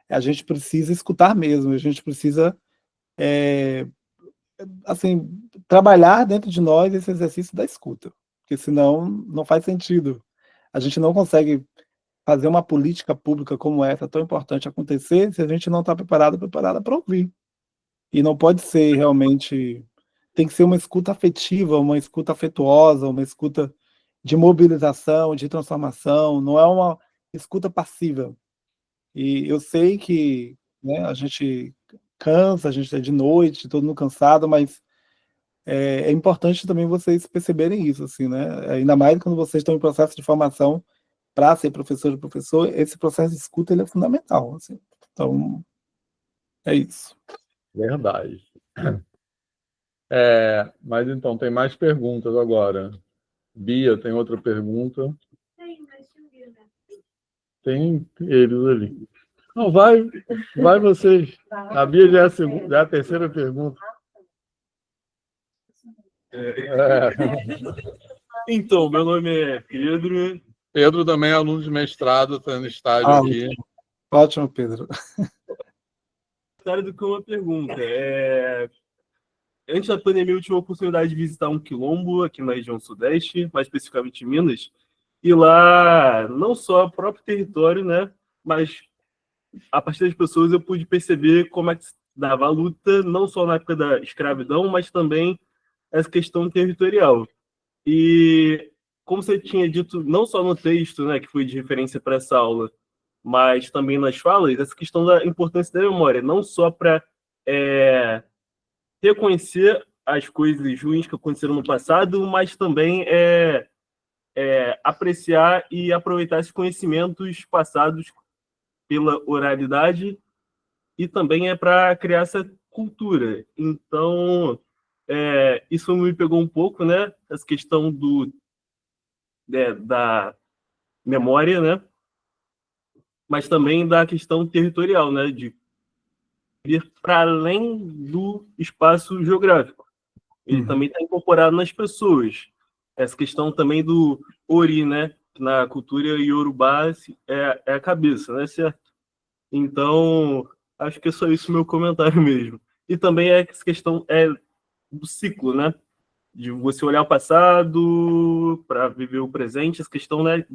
A gente precisa escutar mesmo, a gente precisa assim, trabalhar dentro de nós esse exercício da escuta, porque senão não faz sentido. A gente não consegue fazer uma política pública como essa, tão importante, acontecer, se a gente não está preparada para ouvir. E não pode ser realmente... Tem que ser uma escuta afetiva, uma escuta afetuosa, uma escuta de mobilização, de transformação, não é uma escuta passiva. E eu sei que, né, a gente cansa, a gente é de noite, todo mundo cansado, mas é importante também vocês perceberem isso, assim, né? Ainda mais quando vocês estão em processo de formação para ser professor e professor, esse processo de escuta ele é fundamental, assim. Então, é isso. Verdade. Mas então, tem mais perguntas agora. Bia, tem outra pergunta? Tem eles ali. Não, vai vocês. A Bia já é a terceira pergunta. Então, meu nome é Pedro. Pedro também é aluno de mestrado, está no estágio aqui. Ótimo, Pedro. Do que uma pergunta. Antes da pandemia, eu tive a oportunidade de visitar um quilombo aqui na região sudeste, mais especificamente em Minas. E lá, não só o próprio território, né, mas a partir das pessoas eu pude perceber como é que se dava a luta, não só na época da escravidão, mas também essa questão territorial. E como você tinha dito, não só no texto, né, que foi de referência para essa aula, mas também nas falas, essa questão da importância da memória, não só para reconhecer as coisas ruins que aconteceram no passado, mas também apreciar e aproveitar esses conhecimentos passados pela oralidade, e também para criar essa cultura. Então, isso me pegou um pouco, né? Essa questão da memória, né? Mas também da questão territorial, né? De ir para além do espaço geográfico. Ele também está incorporado nas pessoas. Essa questão também do ori, né? Na cultura iorubá é a cabeça, né? Certo? Então, acho que é só isso o meu comentário mesmo. E também essa questão do ciclo, né? De você olhar o passado para viver o presente, essa questão, né,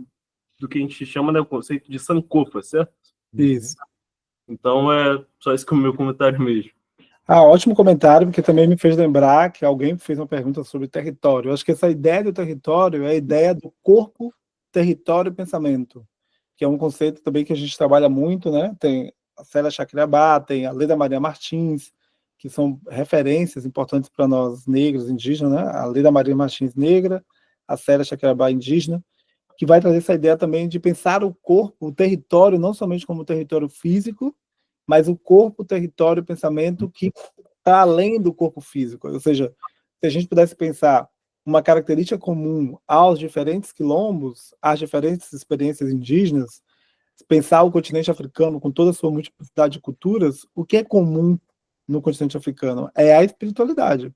do que a gente chama, né, o conceito de sankofa, certo? Isso. Então, é só esse que é o meu comentário mesmo. Ótimo comentário, porque também me fez lembrar que alguém fez uma pergunta sobre território. Eu acho que essa ideia do território é a ideia do corpo, território e pensamento, que é um conceito também que a gente trabalha muito, né? Tem a Célia Chacriabá, tem a Leda Maria Martins, que são referências importantes para nós negros, indígenas, né? A Leda Maria Martins negra, a Célia Chacriabá indígena, que vai trazer essa ideia também de pensar o corpo, o território, não somente como território físico, mas o corpo, o território, o pensamento que está além do corpo físico. Ou seja, se a gente pudesse pensar uma característica comum aos diferentes quilombos, às diferentes experiências indígenas, pensar o continente africano com toda a sua multiplicidade de culturas, o que é comum no continente africano é a espiritualidade.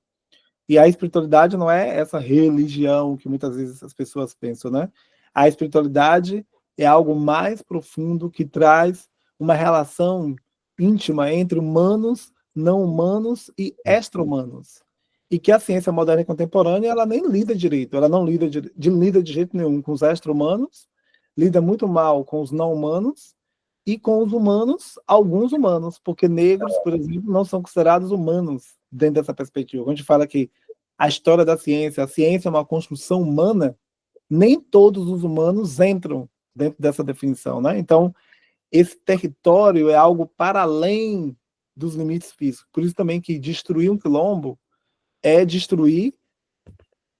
E a espiritualidade não é essa religião que muitas vezes as pessoas pensam, né? A espiritualidade é algo mais profundo que traz uma relação íntima entre humanos, não humanos e extra-humanos. E que a ciência moderna e contemporânea ela nem lida direito, ela não lida de jeito nenhum com os extra-humanos, lida muito mal com os não-humanos e com os humanos, alguns humanos, porque negros, por exemplo, não são considerados humanos dentro dessa perspectiva. Quando a gente fala que a história da ciência, a ciência é uma construção humana, nem todos os humanos entram dentro dessa definição, né? Então, esse território é algo para além dos limites físicos. Por isso também que destruir um quilombo é destruir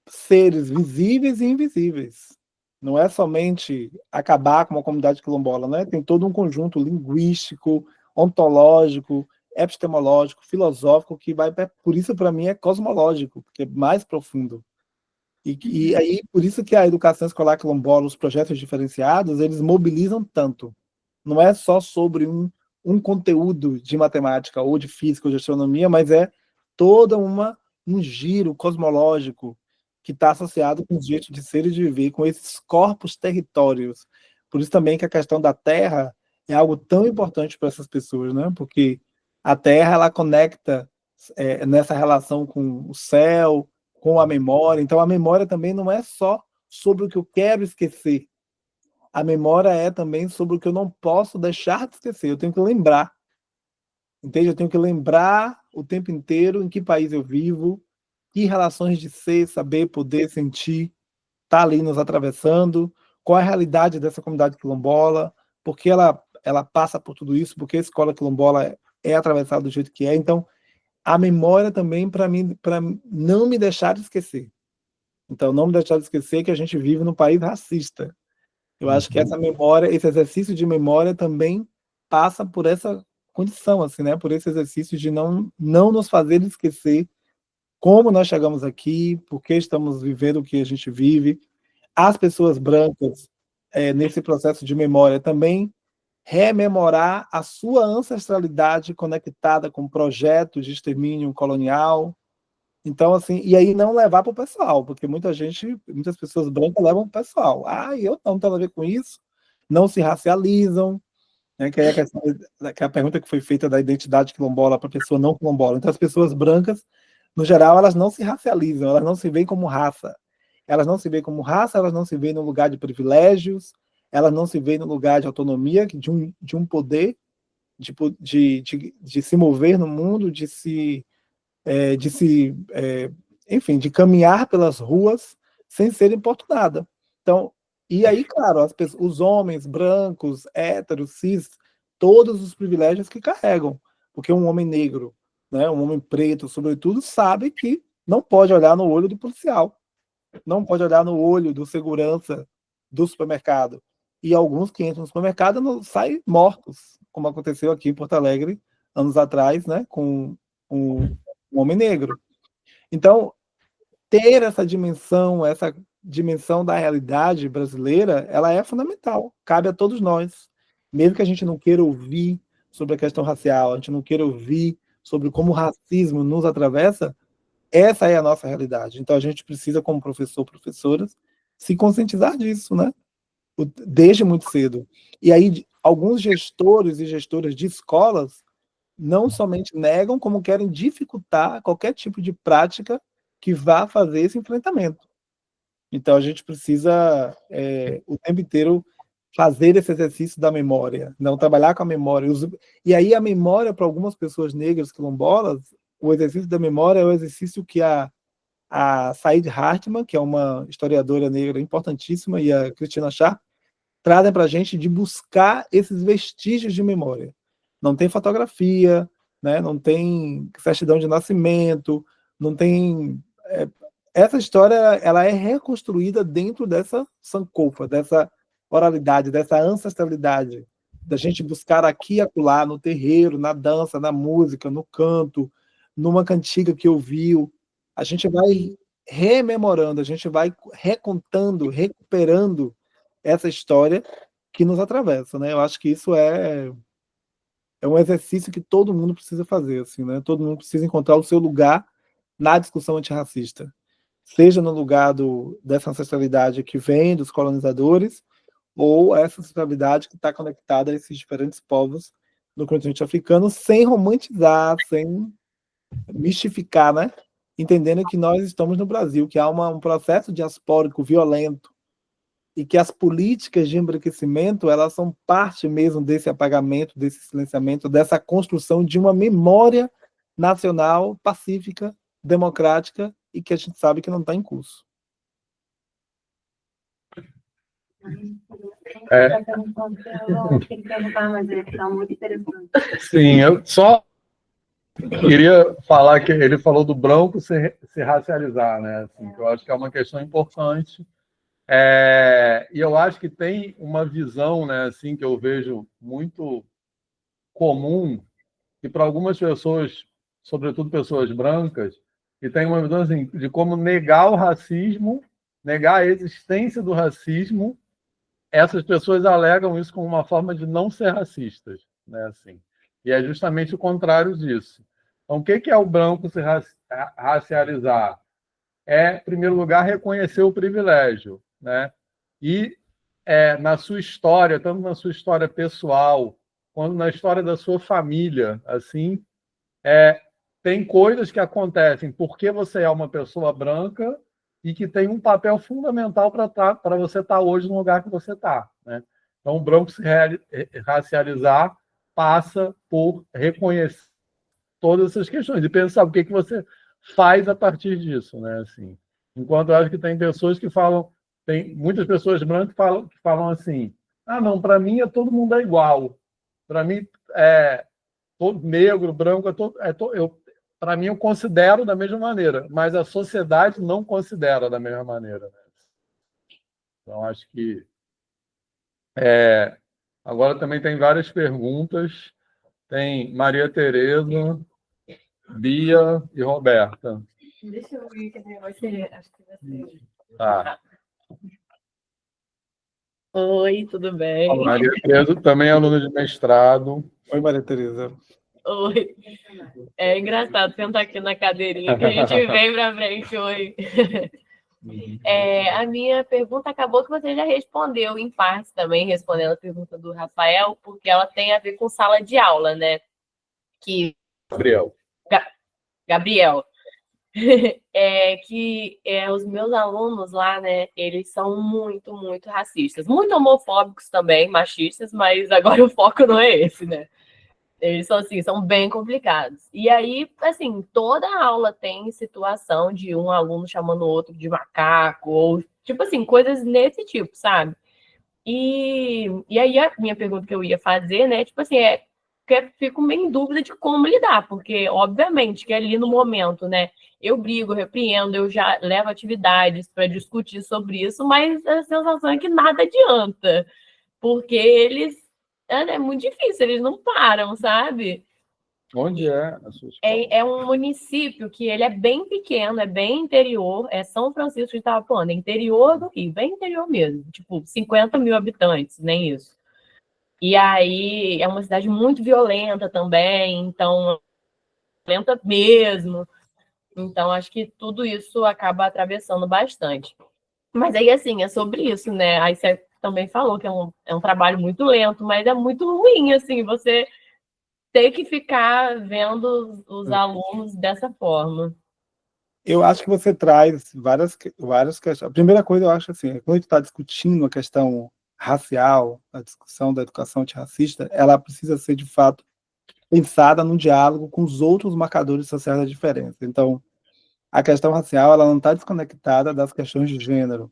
seres visíveis e invisíveis. Não é somente acabar com uma comunidade quilombola, né? Tem todo um conjunto linguístico, ontológico, epistemológico, filosófico, que vai, por isso para mim é cosmológico, porque é mais profundo. E aí, por isso que a educação escolar quilombola, os projetos diferenciados, eles mobilizam tanto. Não é só sobre um conteúdo de matemática, ou de física, ou de astronomia, mas é toda um giro cosmológico que está associado com os jeitos de ser e de viver, com esses corpos territórios. Por isso também que a questão da Terra é algo tão importante para essas pessoas, né? Porque a Terra, ela conecta nessa relação com o céu, com a memória. Então, a memória também não é só sobre o que eu quero esquecer. a memória é também sobre o que eu não posso deixar de esquecer. Eu tenho que lembrar. Entende? Eu tenho que lembrar o tempo inteiro em que país eu vivo, que relações de ser, saber, poder, sentir, tá ali nos atravessando, qual é a realidade dessa comunidade quilombola, por que ela passa por tudo isso, porque a escola quilombola é atravessada do jeito que é. Então, a memória também, para mim, para não me deixar de esquecer. Então, não me deixar de esquecer que a gente vive num país racista. Eu acho que essa memória, esse exercício de memória também passa por essa condição, assim, né? Por esse exercício de não nos fazer esquecer como nós chegamos aqui, por que estamos vivendo o que a gente vive. As pessoas brancas, nesse processo de memória, também rememorar a sua ancestralidade conectada com projetos de extermínio colonial. Então, assim, e aí não levar para o pessoal, porque muitas pessoas brancas levam para o pessoal. Eu não tenho a ver com isso, não se racializam, né, que é a pergunta que foi feita da identidade quilombola para a pessoa não quilombola. Então, as pessoas brancas, no geral, elas não se racializam, elas não se veem como raça. Elas não se veem como raça, elas não se veem no lugar de privilégios, elas não se veem no lugar de autonomia, de um poder, de se mover no mundo, enfim, de caminhar pelas ruas sem ser importunada. Então, e aí, claro, os homens brancos, héteros, cis, todos os privilégios que carregam, porque um homem negro, né, um homem preto, sobretudo, sabe que não pode olhar no olho do policial, não pode olhar no olho do segurança do supermercado. E alguns que entram no supermercado saem mortos, como aconteceu aqui em Porto Alegre, anos atrás, né, com um homem negro. Então, ter essa dimensão da realidade brasileira, ela é fundamental, cabe a todos nós. Mesmo que a gente não queira ouvir sobre a questão racial, a gente não queira ouvir sobre como o racismo nos atravessa, essa é a nossa realidade. Então, a gente precisa, como professor, professoras, se conscientizar disso, né? Desde muito cedo. E aí, alguns gestores e gestoras de escolas não somente negam, como querem dificultar qualquer tipo de prática que vá fazer esse enfrentamento. Então, a gente precisa, o tempo inteiro, fazer esse exercício da memória, não trabalhar com a memória. E aí, a memória, para algumas pessoas negras quilombolas, o exercício da memória é o exercício que a Said Hartman, que é uma historiadora negra importantíssima, e a Cristina Sharp, trazem para a gente de buscar esses vestígios de memória. Não tem fotografia, né? Não tem certidão de nascimento, não tem... Essa história ela é reconstruída dentro dessa sankofa, dessa oralidade, dessa ancestralidade, da gente buscar aqui e acolá, no terreiro, na dança, na música, no canto, numa cantiga que ouviu. A gente vai rememorando, a gente vai recontando, recuperando essa história que nos atravessa, né? Eu acho que isso é um exercício que todo mundo precisa fazer, assim, né? Todo mundo precisa encontrar o seu lugar na discussão antirracista, seja no lugar dessa ancestralidade que vem dos colonizadores, ou essa ancestralidade que está conectada a esses diferentes povos do continente africano, sem romantizar, sem mistificar, né? Entendendo que nós estamos no Brasil, que há um processo diaspórico violento, e que as políticas de embranquecimento, elas são parte mesmo desse apagamento, desse silenciamento, dessa construção de uma memória nacional pacífica, democrática, e que a gente sabe que não está em curso. Sim, eu só queria falar que ele falou do branco se racializar, né? Assim, que eu acho que é uma questão importante. E eu acho que tem uma visão, né, assim, que eu vejo muito comum, que para algumas pessoas, sobretudo pessoas brancas, que tem uma visão assim, de como negar o racismo, negar a existência do racismo. Essas pessoas alegam isso como uma forma de não ser racistas, né, assim. E é justamente o contrário disso. Então, o que é o branco se racializar? Em primeiro lugar, reconhecer o privilégio, né? E na sua história, tanto na sua história pessoal, quanto na história da sua família, assim, tem coisas que acontecem porque você é uma pessoa branca e que tem um papel fundamental para você estar hoje no lugar que você está, né? Então, o branco se racializar passa por reconhecer todas essas questões e pensar o que você faz a partir disso, né? Assim, enquanto eu acho que tem pessoas que falam, tem muitas pessoas brancas que falam assim: ah, não, para mim todo mundo é igual, para mim todo negro, branco, para mim eu considero da mesma maneira, mas a sociedade não considera da mesma maneira, né? Então acho que agora também tem várias perguntas. Tem Maria Tereza, Bia e Roberta. Deixa eu ver, cadê você? Acho que você. Tá. Oi, tudo bem? Maria Tereza também é aluna de mestrado. Oi, Maria Tereza. Oi. É engraçado sentar aqui na cadeirinha que a gente vem para frente hoje. A minha pergunta acabou que você já respondeu, em parte também, respondendo a pergunta do Rafael, porque ela tem a ver com sala de aula, né? Gabriel. Os meus alunos lá, né, eles são muito, muito racistas, muito homofóbicos também, machistas, mas agora o foco não é esse, né? Eles são assim, são bem complicados. E aí, assim, toda aula tem situação de um aluno chamando o outro de macaco, ou tipo assim, coisas nesse tipo, sabe? E aí a minha pergunta que eu ia fazer, né, tipo assim, que eu fico meio em dúvida de como lidar, porque, obviamente, que ali no momento, né, eu brigo, repreendo, eu já levo atividades para discutir sobre isso, mas a sensação é que nada adianta, porque eles, é muito difícil, eles não param, sabe? Onde é a sua escola? É um município que ele é bem pequeno, é bem interior, é São Francisco de Itapuã, é interior do Rio, bem interior mesmo, tipo 50 mil habitantes, nem isso. E aí é uma cidade muito violenta também, então violenta mesmo. Então acho que tudo isso acaba atravessando bastante. Mas aí assim, é sobre isso, né? Aí você também falou que é um trabalho muito lento, mas é muito ruim, assim, você ter que ficar vendo os alunos dessa forma. Eu acho que você traz várias questões. A primeira coisa, eu acho assim, quando a gente está discutindo a questão racial, a discussão da educação antirracista, ela precisa ser, de fato, pensada no diálogo com os outros marcadores sociais da diferença. Então, a questão racial, ela não está desconectada das questões de gênero,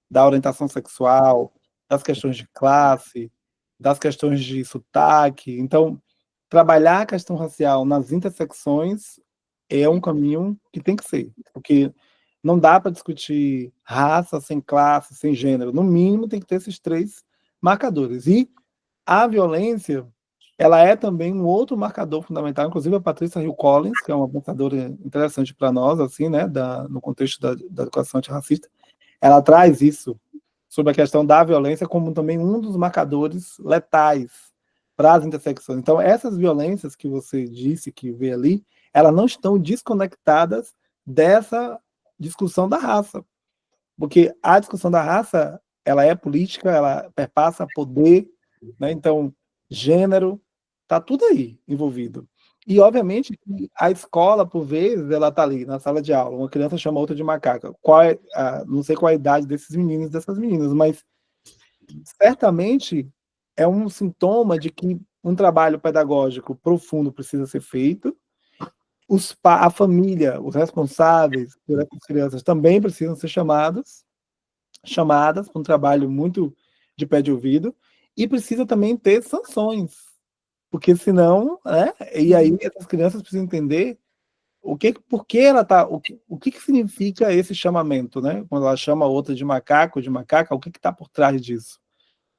da orientação sexual, das questões de classe, das questões de sotaque. Então, trabalhar a questão racial nas intersecções é um caminho que tem que ser, porque não dá para discutir raça sem classe, sem gênero. No mínimo, tem que ter esses três marcadores. E a violência, ela é também um outro marcador fundamental. Inclusive, a Patrícia Hill Collins, que é uma pensadora interessante para nós, assim, né, no contexto da educação antirracista, ela traz isso sobre a questão da violência como também um dos marcadores letais para as intersecções. Então, essas violências que você disse que vê ali, elas não estão desconectadas dessa discussão da raça. Porque a discussão da raça, ela é política, ela perpassa poder, né? Então, gênero, está tudo aí envolvido. E, obviamente, a escola, por vezes, ela está ali na sala de aula, uma criança chama outra de macaca. Não sei qual a idade desses meninos e dessas meninas, mas certamente é um sintoma de que um trabalho pedagógico profundo precisa ser feito. A família, os responsáveis por essas crianças também precisam ser chamadas para um trabalho muito de pé de ouvido, e precisa também ter sanções, porque senão, né, e aí essas crianças precisam entender por que ela tá, o que significa esse chamamento, né? Quando ela chama a outra de macaco, de macaca, o que está por trás disso?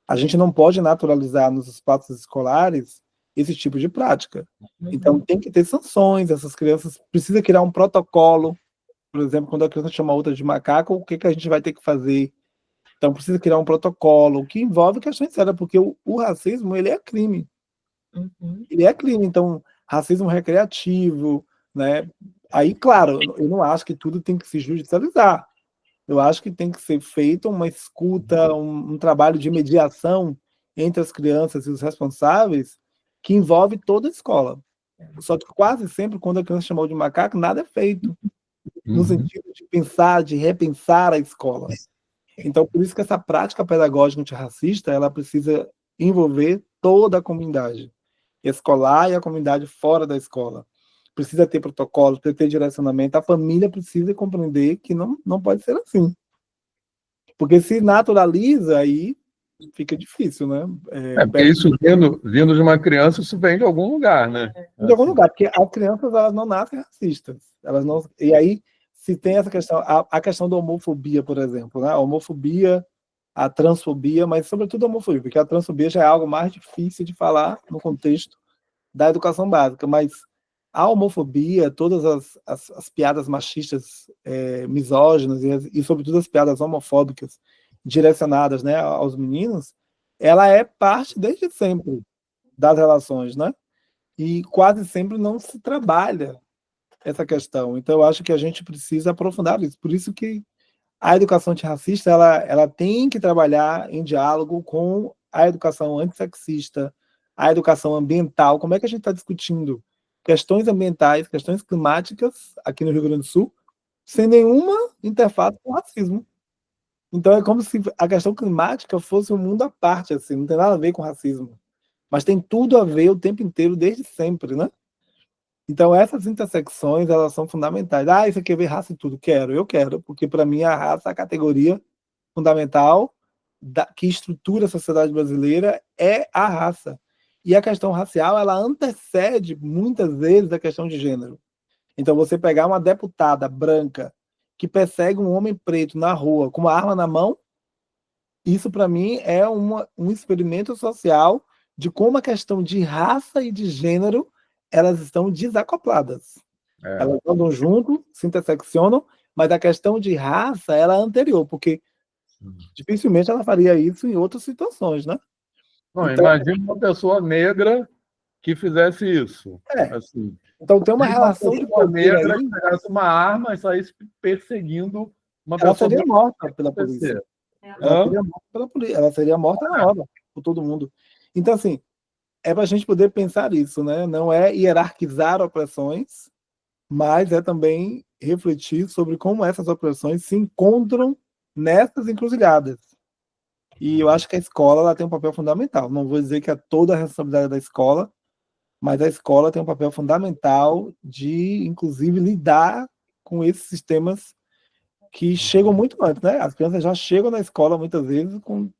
A gente não pode naturalizar nos espaços escolares esse tipo de prática. Então, tem que ter sanções, essas crianças precisam criar um protocolo. Por exemplo, quando a criança chama a outra de macaco, o que a gente vai ter que fazer? Então, precisa criar um protocolo que envolve questões sérias, porque o racismo, ele é crime. Ele é crime, então, racismo recreativo, né? Aí, claro, eu não acho que tudo tem que se judicializar. Eu acho que tem que ser feita uma escuta, um trabalho de mediação entre as crianças e os responsáveis que envolve toda a escola. Só que quase sempre, quando a criança chamou de macaco, nada é feito. no sentido de pensar, de repensar a escola. Então, por isso que essa prática pedagógica antirracista, ela precisa envolver toda a comunidade escolar e a comunidade fora da escola. Precisa ter protocolo, precisa ter direcionamento, a família precisa compreender que não pode ser assim. Porque se naturaliza, aí fica difícil, né? Porque isso vindo de uma criança, isso vem de algum lugar, né? De algum lugar, porque as crianças, elas não nascem racistas. Elas não, e aí, se tem essa questão, a questão da homofobia, por exemplo, né? A homofobia, a transfobia, mas sobretudo a homofobia, porque a transfobia já é algo mais difícil de falar no contexto da educação básica, mas a homofobia, todas as piadas machistas, misóginas e sobretudo as piadas homofóbicas direcionadas, né, aos meninos, ela é parte desde sempre das relações, né? E quase sempre não se trabalha essa questão. Então, eu acho que a gente precisa aprofundar isso. Por isso que a educação antirracista, ela tem que trabalhar em diálogo com a educação antissexista, a educação ambiental. Como é que a gente está discutindo questões ambientais, questões climáticas aqui no Rio Grande do Sul, sem nenhuma interface com o racismo? Então, é como se a questão climática fosse um mundo à parte, assim, não tem nada a ver com racismo. Mas tem tudo a ver o tempo inteiro, desde sempre, né? Então, essas intersecções, elas são fundamentais. Ah, você quer ver raça e tudo? Eu quero, porque para mim a raça, a categoria fundamental que estrutura a sociedade brasileira é a raça. E a questão racial, ela antecede muitas vezes a questão de gênero. Então, você pegar uma deputada branca que persegue um homem preto na rua com uma arma na mão, isso para mim é um experimento social de como a questão de raça e de gênero elas estão desacopladas. Elas andam junto, se interseccionam, mas a questão de raça ela é anterior, porque dificilmente ela faria isso em outras situações, né? Não, então, imagina uma pessoa negra que fizesse isso. Assim. Então tem uma relação de poder negra aí. Que pegasse uma arma e saísse perseguindo uma ela pessoa. Seria morta pela polícia. Ela seria morta pela polícia. Ela seria morta na hora, por todo mundo. Então, assim, é para a gente poder pensar isso, né? Não é hierarquizar opressões, mas é também refletir sobre como essas opressões se encontram nessas encruzilhadas. E eu acho que a escola ela tem um papel fundamental. Não vou dizer que é toda a responsabilidade da escola, mas a escola tem um papel fundamental de, inclusive, lidar com esses sistemas que chegam muito antes, né? As crianças já chegam na escola muitas vezes com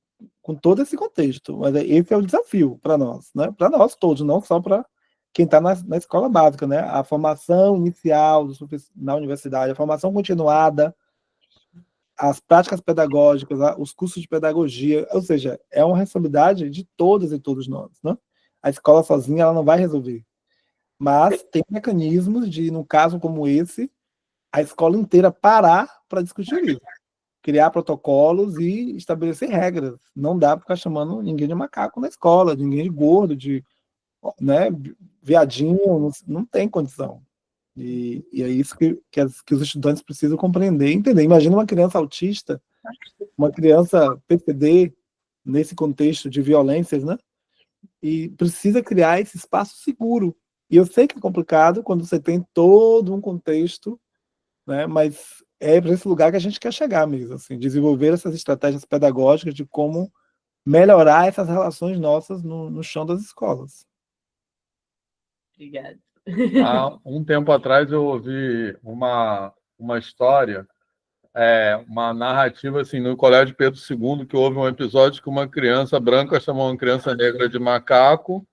todo esse contexto, mas esse é o desafio para nós, né? Para nós todos, não só para quem está na escola básica, né? A formação inicial na universidade, a formação continuada, as práticas pedagógicas, os cursos de pedagogia, ou seja, é uma responsabilidade de todas e todos nós, né? A escola sozinha ela não vai resolver, mas tem mecanismos de, num caso como esse, a escola inteira parar para discutir isso, criar protocolos e estabelecer regras. Não dá para ficar chamando ninguém de macaco na escola, ninguém de gordo, de, né, viadinho, não tem condição. E é isso que os estudantes precisam compreender e entender. Imagina uma criança autista, uma criança PCD, nesse contexto de violências, né? E precisa criar esse espaço seguro. E eu sei que é complicado quando você tem todo um contexto, né? Mas é para esse lugar que a gente quer chegar mesmo, assim, desenvolver essas estratégias pedagógicas de como melhorar essas relações nossas no chão das escolas. Obrigada. Há um tempo atrás eu ouvi uma história, uma narrativa assim, no Colégio Pedro II, que houve um episódio que uma criança branca chamou uma criança negra de macaco,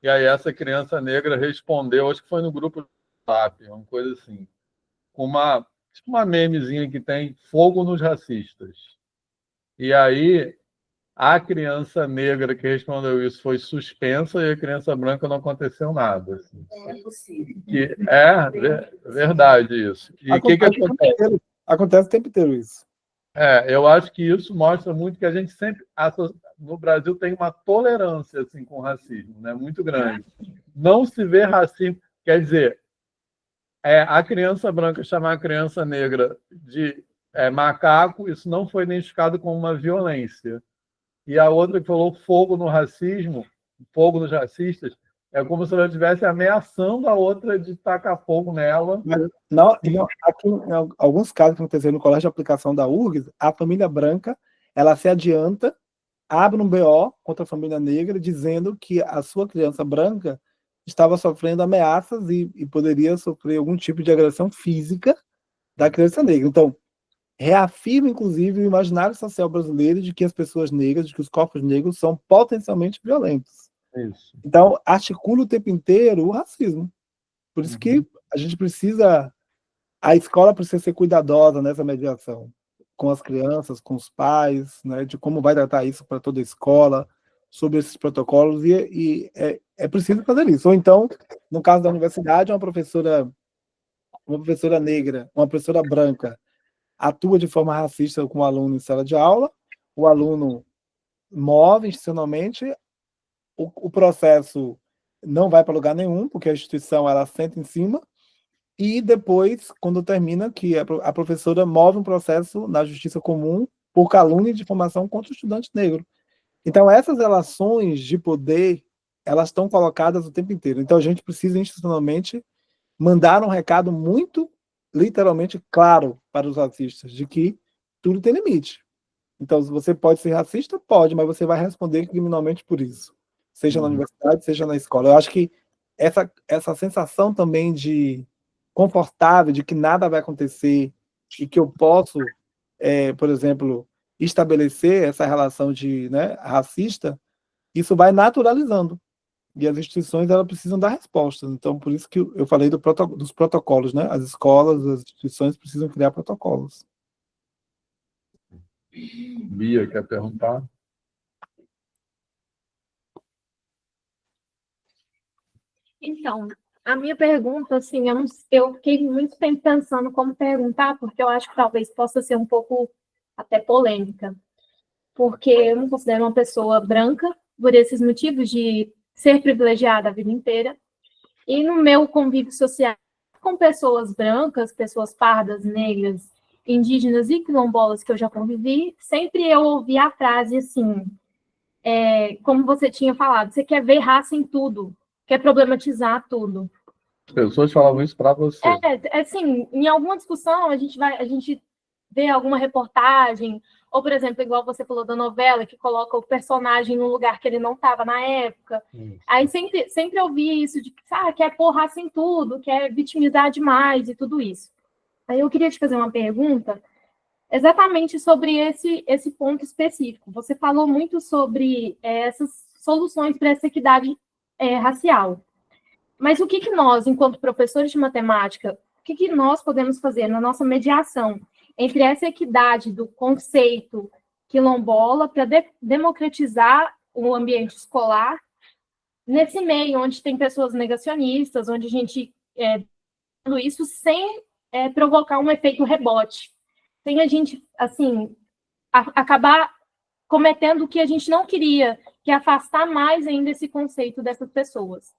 e aí essa criança negra respondeu, acho que foi no grupo do WhatsApp, uma coisa assim, com tipo uma memezinha que tem fogo nos racistas. E aí a criança negra que respondeu isso foi suspensa e a criança branca não aconteceu nada. Assim. É possível. Verdade isso. E o que acontece? Acontece o tempo inteiro isso. Eu acho que isso mostra muito que a gente sempre, no Brasil, tem uma tolerância assim, com o racismo, né, muito grande. Não se vê racismo, quer dizer, a criança branca chamar a criança negra de macaco, isso não foi identificado como uma violência. E a outra que falou fogo no racismo, fogo nos racistas, É como se ela estivesse ameaçando a outra de tacar fogo nela. Mas não, aqui, em alguns casos que aconteceram no colégio de aplicação da URGS, a família branca ela se adianta, abre um BO contra a família negra, dizendo que a sua criança branca estava sofrendo ameaças e poderia sofrer algum tipo de agressão física da criança negra. Então, reafirma, inclusive, o imaginário social brasileiro de que as pessoas negras, de que os corpos negros são potencialmente violentos. Isso. Então, articula o tempo inteiro o racismo. Por isso que a gente precisa, a escola precisa ser cuidadosa nessa mediação, com as crianças, com os pais, né, de como vai tratar isso para toda a escola, sobre esses protocolos, e é preciso fazer isso. Ou então, no caso da universidade, uma professora negra, uma professora branca, atua de forma racista com o aluno em sala de aula, o aluno move institucionalmente, o processo não vai para lugar nenhum, porque a instituição ela senta em cima, e depois, quando termina, que a professora move um processo na justiça comum por calúnia e difamação contra o estudante negro. Então, essas relações de poder, elas estão colocadas o tempo inteiro. Então, a gente precisa institucionalmente mandar um recado muito, literalmente, claro para os racistas, de que tudo tem limite. Então, se você pode ser racista, pode, mas você vai responder criminalmente por isso. Seja na universidade, seja na escola. Eu acho que essa sensação também de confortável, de que nada vai acontecer e que eu posso, por exemplo, estabelecer essa relação de, né, racista, isso vai naturalizando. E as instituições elas precisam dar respostas. Então, por isso que eu falei dos protocolos, né? As escolas, as instituições precisam criar protocolos. Bia, quer perguntar? Então, a minha pergunta, assim, eu fiquei muito tempo pensando como perguntar, porque eu acho que talvez possa ser um pouco até polêmica. Porque eu me considero uma pessoa branca, por esses motivos de ser privilegiada a vida inteira. E no meu convívio social com pessoas brancas, pessoas pardas, negras, indígenas e quilombolas que eu já convivi, sempre eu ouvi a frase assim, como você tinha falado, você quer ver raça em tudo, quer problematizar tudo. As pessoas falavam isso para você. Assim, em alguma discussão a gente vê alguma reportagem, ou, por exemplo, igual você falou da novela, que coloca o personagem num lugar que ele não estava na época. Aí sempre eu vi isso, de que quer pôr raça em tudo, quer vitimizar demais e tudo isso. Aí eu queria te fazer uma pergunta exatamente sobre esse ponto específico. Você falou muito sobre essas soluções para essa equidade racial. Mas o que nós, enquanto professores de matemática, o que nós podemos fazer na nossa mediação entre essa equidade do conceito quilombola para democratizar o ambiente escolar nesse meio onde tem pessoas negacionistas, onde a gente tudo isso sem provocar um efeito rebote, sem a gente assim acabar cometendo o que a gente não queria, que é afastar mais ainda esse conceito dessas pessoas.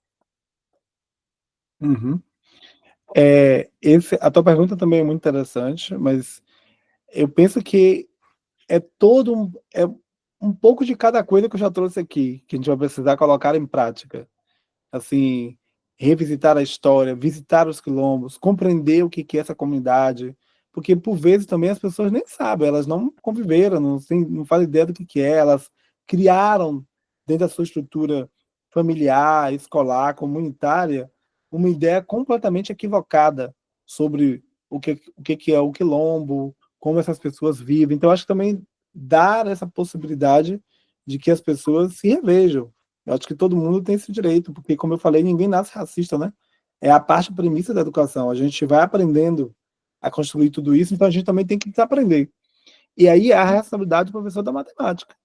A tua pergunta também é muito interessante, mas eu penso que é um pouco de cada coisa que eu já trouxe aqui, que a gente vai precisar colocar em prática. Assim, revisitar a história, visitar os quilombos, compreender o que é essa comunidade, porque por vezes também as pessoas nem sabem, elas não conviveram, não fazem ideia do que é, elas criaram dentro da sua estrutura familiar, escolar, comunitária, uma ideia completamente equivocada sobre o que é o quilombo, como essas pessoas vivem. Então, acho que também dar essa possibilidade de que as pessoas se revejam. Eu acho que todo mundo tem esse direito, porque, como eu falei, ninguém nasce racista, né? É a parte premissa da educação. A gente vai aprendendo a construir tudo isso, então a gente também tem que desaprender. E aí é a responsabilidade do professor da matemática,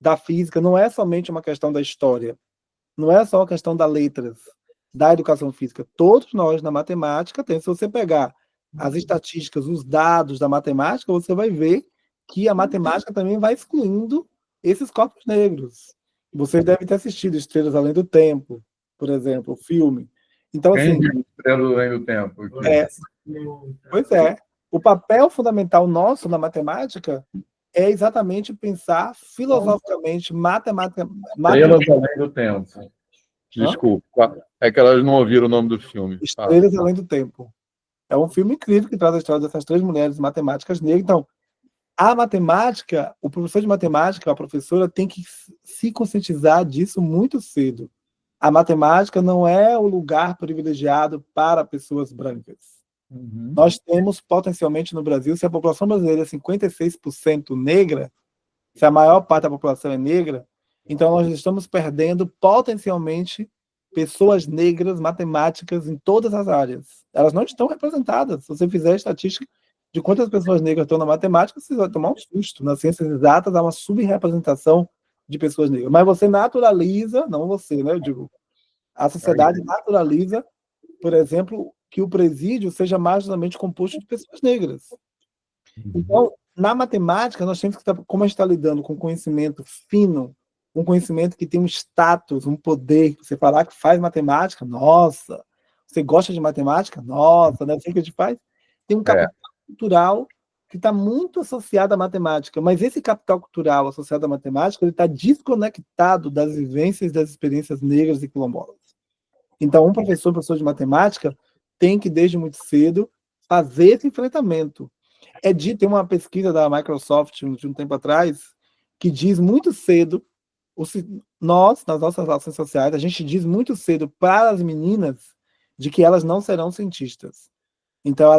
da física. Não é somente uma questão da história, não é só uma questão das letras, da educação física. Todos nós, na matemática, se você pegar as estatísticas, os dados da matemática, você vai ver que a matemática também vai excluindo esses corpos negros. Vocês devem ter assistido Estrelas Além do Tempo, por exemplo, o filme. Então, assim... Estrelas Além do Tempo. Pois é. O papel fundamental nosso na matemática é exatamente pensar filosoficamente, matematicamente... Estrelas Além do Tempo. Desculpa. É que elas não ouviram o nome do filme. Estrelas Além do Tempo. É um filme incrível que traz a história dessas 3 mulheres matemáticas negras. Então, a matemática, o professor de matemática, a professora, tem que se conscientizar disso muito cedo. A matemática não é o lugar privilegiado para pessoas brancas. Nós temos, potencialmente, no Brasil, se a população brasileira é 56% negra, se a maior parte da população é negra, então nós estamos perdendo, potencialmente, pessoas negras matemáticas em todas as áreas. Elas não estão representadas. Se você fizer a estatística de quantas pessoas negras estão na matemática, você vai tomar um susto. Nas ciências exatas, há uma subrepresentação de pessoas negras. Mas você naturaliza, não você, né? Eu digo, a sociedade naturaliza, por exemplo, que o presídio seja majoritariamente composto de pessoas negras. Então, na matemática, nós temos que estar, como a gente está lidando com conhecimento fino, um conhecimento que tem um status, um poder. Você falar que faz matemática, nossa. Você gosta de matemática? Nossa, não é assim que a gente faz? Tem um capital cultural que está muito associado à matemática, mas esse capital cultural associado à matemática ele está desconectado das vivências, das experiências negras e quilombolas. Então, um professor de matemática tem que, desde muito cedo, fazer esse enfrentamento. Tem uma pesquisa da Microsoft de um tempo atrás que diz muito cedo, nós, nas nossas relações sociais, a gente diz muito cedo para as meninas de que elas não serão cientistas. Então,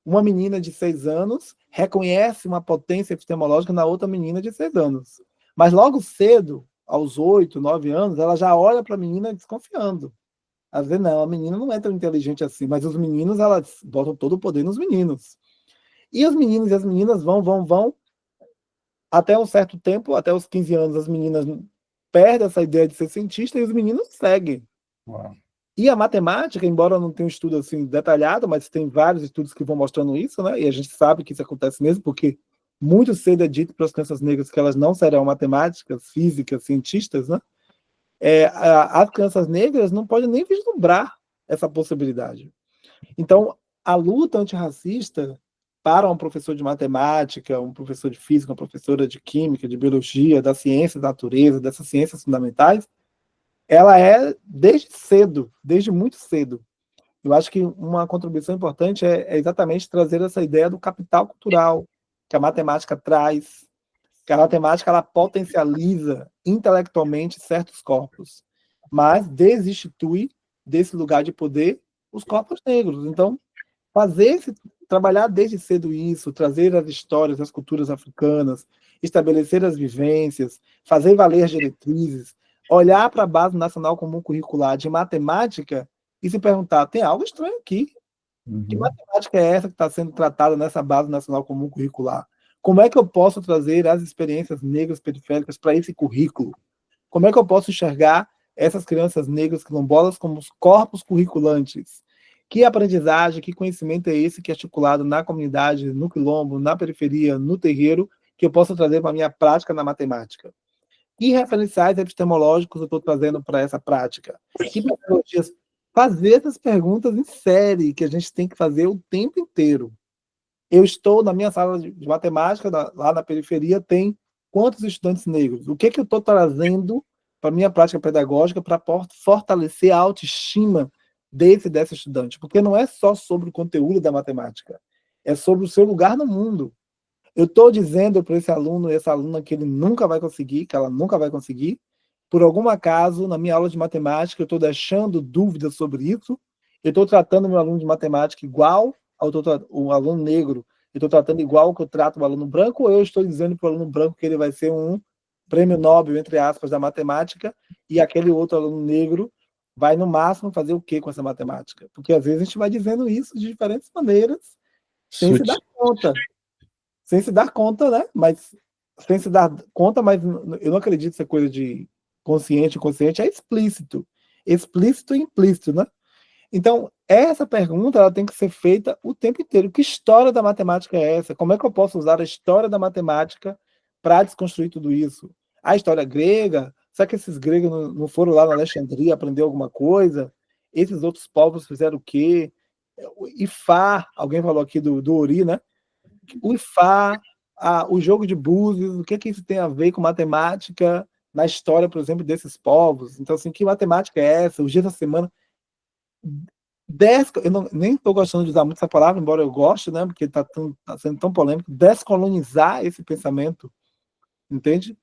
uma menina de 6 anos reconhece uma potência epistemológica na outra menina de 6 anos. Mas logo cedo, aos 8, 9 anos, ela já olha para a menina desconfiando. Às vezes, não, a menina não é tão inteligente assim, mas os meninos, elas botam todo o poder nos meninos. E os meninos e as meninas vão, até um certo tempo, até os 15 anos, as meninas perdem essa ideia de ser cientista e os meninos seguem. Uau. E a matemática, embora não tenha um estudo assim detalhado, mas tem vários estudos que vão mostrando isso, né? E a gente sabe que isso acontece mesmo, porque muito cedo é dito para as crianças negras que elas não serão matemáticas, físicas, cientistas, né? As crianças negras não podem nem vislumbrar essa possibilidade. Então, a luta antirracista para um professor de matemática, um professor de física, uma professora de química, de biologia, da ciência da natureza, dessas ciências fundamentais, ela é desde cedo, desde muito cedo. Eu acho que uma contribuição importante é exatamente trazer essa ideia do capital cultural que a matemática traz, que a matemática ela potencializa intelectualmente certos corpos, mas desinstitui desse lugar de poder os corpos negros. Então, trabalhar desde cedo isso, trazer as histórias das culturas africanas, estabelecer as vivências, fazer valer as diretrizes, olhar para a Base Nacional Comum Curricular de matemática e se perguntar, tem algo estranho aqui. Que matemática é essa que está sendo tratada nessa Base Nacional Comum Curricular? Como é que eu posso trazer as experiências negras periféricas para esse currículo? Como é que eu posso enxergar essas crianças negras quilombolas como os corpos curriculantes? Que aprendizagem, que conhecimento é esse que é articulado na comunidade, no quilombo, na periferia, no terreiro, que eu posso trazer para a minha prática na matemática? Que referenciais epistemológicos eu estou trazendo para essa prática? Que metodologias? Fazer essas perguntas em série, que a gente tem que fazer o tempo inteiro. Eu estou na minha sala de matemática, lá na periferia, tem quantos estudantes negros? O que eu estou trazendo para a minha prática pedagógica para fortalecer a autoestima desse estudante? Porque não é só sobre o conteúdo da matemática, é sobre o seu lugar no mundo. Eu estou dizendo para esse aluno e essa aluna que ele nunca vai conseguir, que ela nunca vai conseguir. Por algum acaso, na minha aula de matemática, eu estou deixando dúvidas sobre isso. Eu estou tratando o meu aluno de matemática igual o aluno negro. Eu estou tratando igual o que eu trato o aluno branco, ou eu estou dizendo para o aluno branco que ele vai ser um prêmio Nobel, entre aspas, da matemática, e aquele outro aluno negro vai, no máximo, fazer o quê com essa matemática? Porque, às vezes, a gente vai dizendo isso de diferentes maneiras, sem se dar conta. Sem se dar conta, né? Mas eu não acredito ser coisa de consciente, inconsciente, é explícito. Explícito e implícito, né? Então, essa pergunta ela tem que ser feita o tempo inteiro. Que história da matemática é essa? Como é que eu posso usar a história da matemática para desconstruir tudo isso? A história grega, será que esses gregos não foram lá na Alexandria aprender alguma coisa? Esses outros povos fizeram o quê? O Ifá, alguém falou aqui do Ori, né? O Ifá, o jogo de búzios, o que isso tem a ver com matemática na história, por exemplo, desses povos. Então, assim, que matemática é essa? Os dias da semana. Eu nem estou gostando de usar muito essa palavra, embora eu goste, né? Porque está sendo tão polêmico. Descolonizar esse pensamento, entende?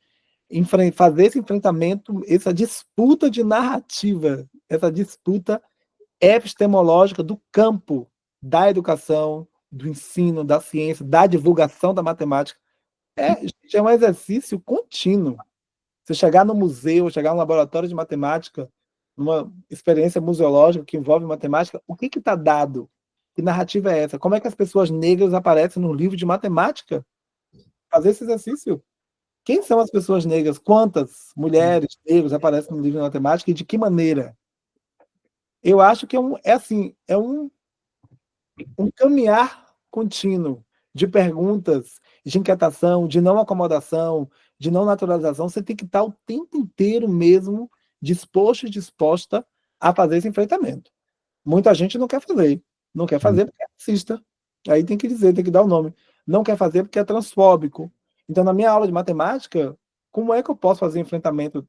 Fazer esse enfrentamento, essa disputa de narrativa, essa disputa epistemológica do campo da educação, do ensino, da ciência, da divulgação da matemática. É um exercício contínuo. Você chegar no museu, chegar no laboratório de matemática, numa experiência museológica que envolve matemática, o que está dado? Que narrativa é essa? Como é que as pessoas negras aparecem no livro de matemática? Fazer esse exercício. Quem são as pessoas negras? Quantas mulheres negras aparecem no livro de matemática e de que maneira? Eu acho que é um caminhar contínuo de perguntas, de inquietação, de não acomodação, de não naturalização. Você tem que estar o tempo inteiro mesmo disposto e disposta a fazer esse enfrentamento. Muita gente não quer fazer. Não quer fazer porque é racista. Aí tem que dizer, tem que dar o nome. Não quer fazer porque é transfóbico. Então, na minha aula de matemática, como é que eu posso fazer enfrentamento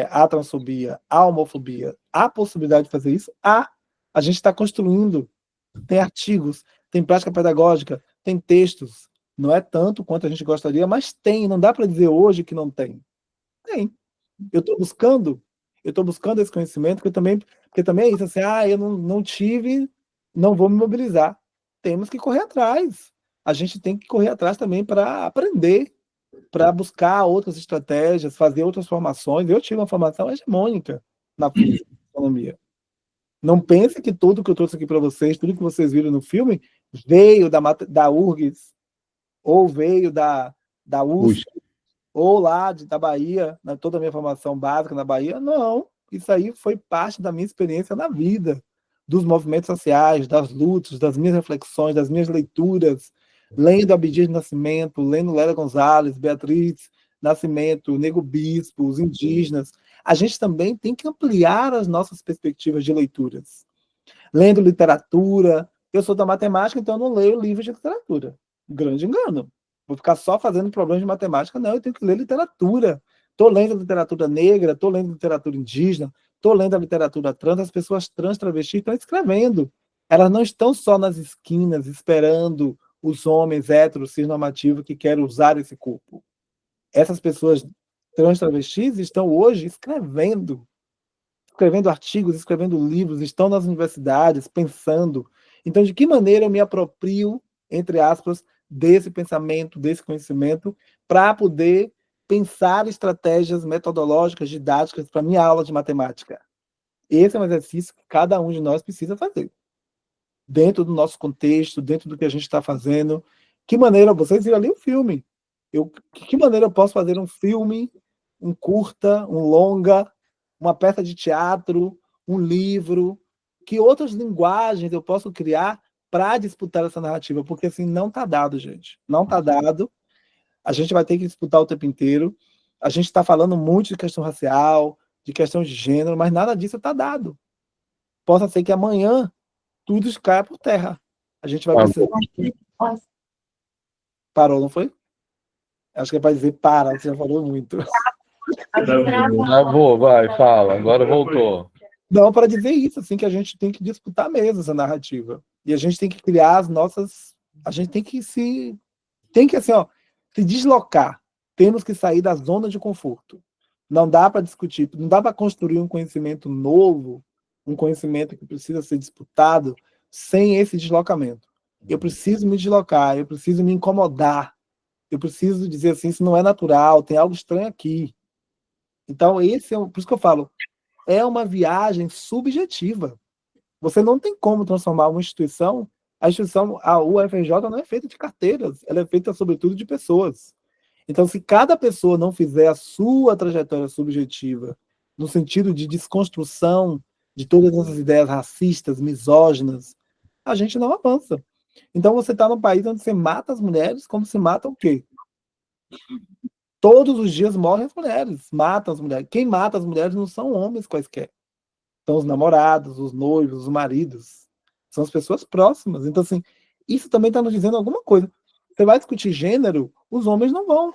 à transfobia, à homofobia? Há possibilidade de fazer isso? A gente está construindo. Tem artigos, tem prática pedagógica, tem textos. Não é tanto quanto a gente gostaria, mas tem. Não dá para dizer hoje que não tem. Tem. Eu estou buscando esse conhecimento, porque também é isso, assim, eu não tive, não vou me mobilizar. Temos que correr atrás. A gente tem que correr atrás também para aprender, para buscar outras estratégias, fazer outras formações. Eu tive uma formação hegemônica na física e economia. Não pense que tudo que eu trouxe aqui para vocês, tudo que vocês viram no filme, veio da URGS, ou veio da USP, ou lá da Bahia, toda a minha formação básica na Bahia. Não, isso aí foi parte da minha experiência na vida, dos movimentos sociais, das lutas, das minhas reflexões, das minhas leituras, lendo Abdias de Nascimento, lendo Lélia Gonzalez, Beatriz Nascimento, Nego Bispo, os indígenas. A gente também tem que ampliar as nossas perspectivas de leituras. Lendo literatura. Eu sou da matemática, então eu não leio livros de literatura. Grande engano. Vou ficar só fazendo problemas de matemática. Não, eu tenho que ler literatura. Estou lendo literatura negra, estou lendo literatura indígena, estou lendo a literatura trans. As pessoas trans, travestis estão escrevendo. Elas não estão só nas esquinas esperando os homens héteros, cisnormativos que querem usar esse corpo. Essas pessoas trans, travestis estão hoje escrevendo artigos, escrevendo livros, estão nas universidades, pensando. Então, de que maneira eu me aproprio, entre aspas, desse pensamento, desse conhecimento, para poder pensar estratégias metodológicas, didáticas para a minha aula de matemática? Esse é um exercício que cada um de nós precisa fazer. Dentro do nosso contexto, dentro do que a gente está fazendo. Que maneira, vocês viram ali o filme. Que maneira eu posso fazer um filme, um curta, um longa, uma peça de teatro, um livro? Que outras linguagens eu posso criar para disputar essa narrativa? Porque assim, não está dado, gente. Não está dado. A gente vai ter que disputar o tempo inteiro. A gente está falando muito de questão racial, de questão de gênero, mas nada disso está dado. Possa ser que amanhã tudo caia por terra. A gente vai precisar... Parou, não foi? Acho que é para dizer para, você já falou muito. Vai, fala. Agora voltou. Não, para dizer isso, assim, que a gente tem que disputar mesmo essa narrativa. E a gente tem que criar as nossas... A gente tem que se deslocar. Temos que sair da zona de conforto. Não dá para discutir, não dá para construir um conhecimento novo, um conhecimento que precisa ser disputado sem esse deslocamento. Eu preciso me deslocar, eu preciso me incomodar, eu preciso dizer assim, isso não é natural, tem algo estranho aqui. Então, por isso que eu falo, é uma viagem subjetiva. Você não tem como transformar uma instituição, a UFRJ não é feita de carteiras, ela é feita, sobretudo, de pessoas. Então, se cada pessoa não fizer a sua trajetória subjetiva, no sentido de desconstrução de todas essas ideias racistas, misóginas, a gente não avança. Então, você está num país onde você mata as mulheres como se mata o quê? Todos os dias morrem as mulheres, matam as mulheres. Quem mata as mulheres não são homens quaisquer. São os namorados, os noivos, os maridos. São as pessoas próximas. Então, assim, isso também está nos dizendo alguma coisa. Você vai discutir gênero, os homens não vão.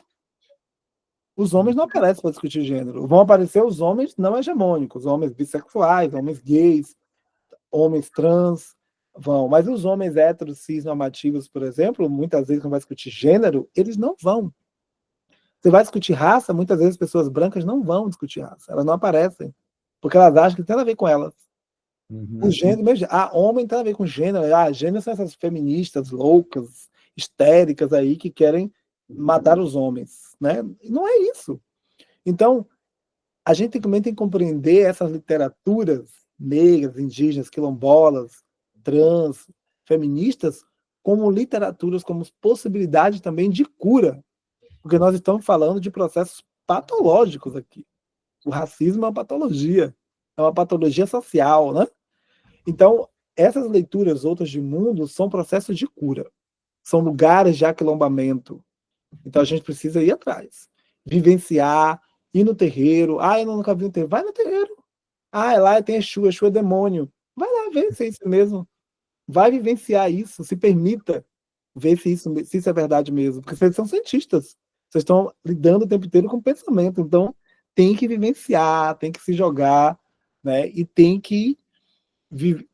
os homens não aparecem para discutir gênero. Vão aparecer os homens não hegemônicos, homens bissexuais, homens gays, homens trans, vão. Mas os homens héteros, cis, normativos, por exemplo, muitas vezes quando vai discutir gênero, eles não vão. Você vai discutir raça, muitas vezes pessoas brancas não vão discutir raça, elas não aparecem, porque elas acham que tem nada a ver com elas. O gênero mesmo, homem tem a ver com gênero, gênero são essas feministas loucas, histéricas aí que querem matar os homens, né? Não é isso. Então, a gente também tem que compreender essas literaturas negras, indígenas, quilombolas, trans, feministas, como literaturas, como possibilidade também de cura, porque nós estamos falando de processos patológicos aqui. O racismo é uma patologia social, né? Então, essas leituras outras de mundo são processos de cura, são lugares de aquilombamento. Então, a gente precisa ir atrás, vivenciar, ir no terreiro. Eu nunca vi um terreiro. Vai no terreiro. Lá tem Exu é demônio. Vai lá ver se é isso mesmo. Vai vivenciar isso, se permita ver se isso é verdade mesmo, porque vocês são cientistas, vocês estão lidando o tempo inteiro com o pensamento, então tem que vivenciar, tem que se jogar, né? E tem que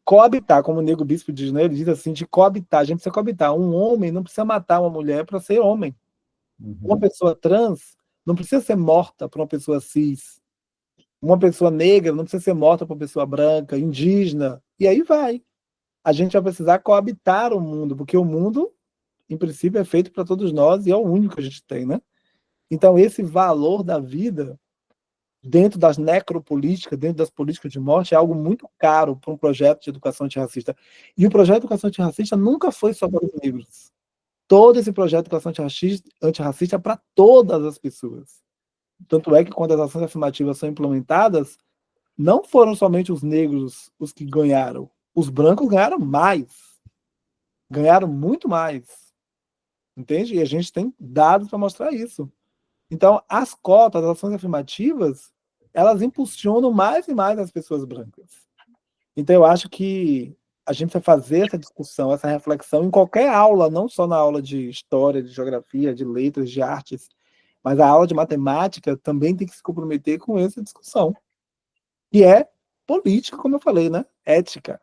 coabitar, como o Nego Bispo diz, né? Ele diz assim, de coabitar, a gente precisa coabitar. Um homem não precisa matar uma mulher para ser homem. Uma pessoa trans não precisa ser morta para uma pessoa cis. Uma pessoa negra não precisa ser morta para uma pessoa branca, indígena, e aí vai. A gente vai precisar coabitar o mundo, porque o mundo, em princípio, é feito para todos nós e é o único que a gente tem, né? Então, esse valor da vida dentro das necropolíticas, dentro das políticas de morte, é algo muito caro para um projeto de educação antirracista. E o projeto de educação antirracista nunca foi só para os negros. Todo esse projeto de educação antirracista é para todas as pessoas. Tanto é que quando as ações afirmativas são implementadas, não foram somente os negros os que ganharam. Os brancos ganharam mais. Ganharam muito mais. Entende? E a gente tem dados para mostrar isso. Então, as cotas, as ações afirmativas, elas impulsionam mais e mais as pessoas brancas. Então, eu acho que a gente vai fazer essa discussão, essa reflexão em qualquer aula, não só na aula de história, de geografia, de letras, de artes, mas a aula de matemática também tem que se comprometer com essa discussão. E é política, como eu falei, né? Ética.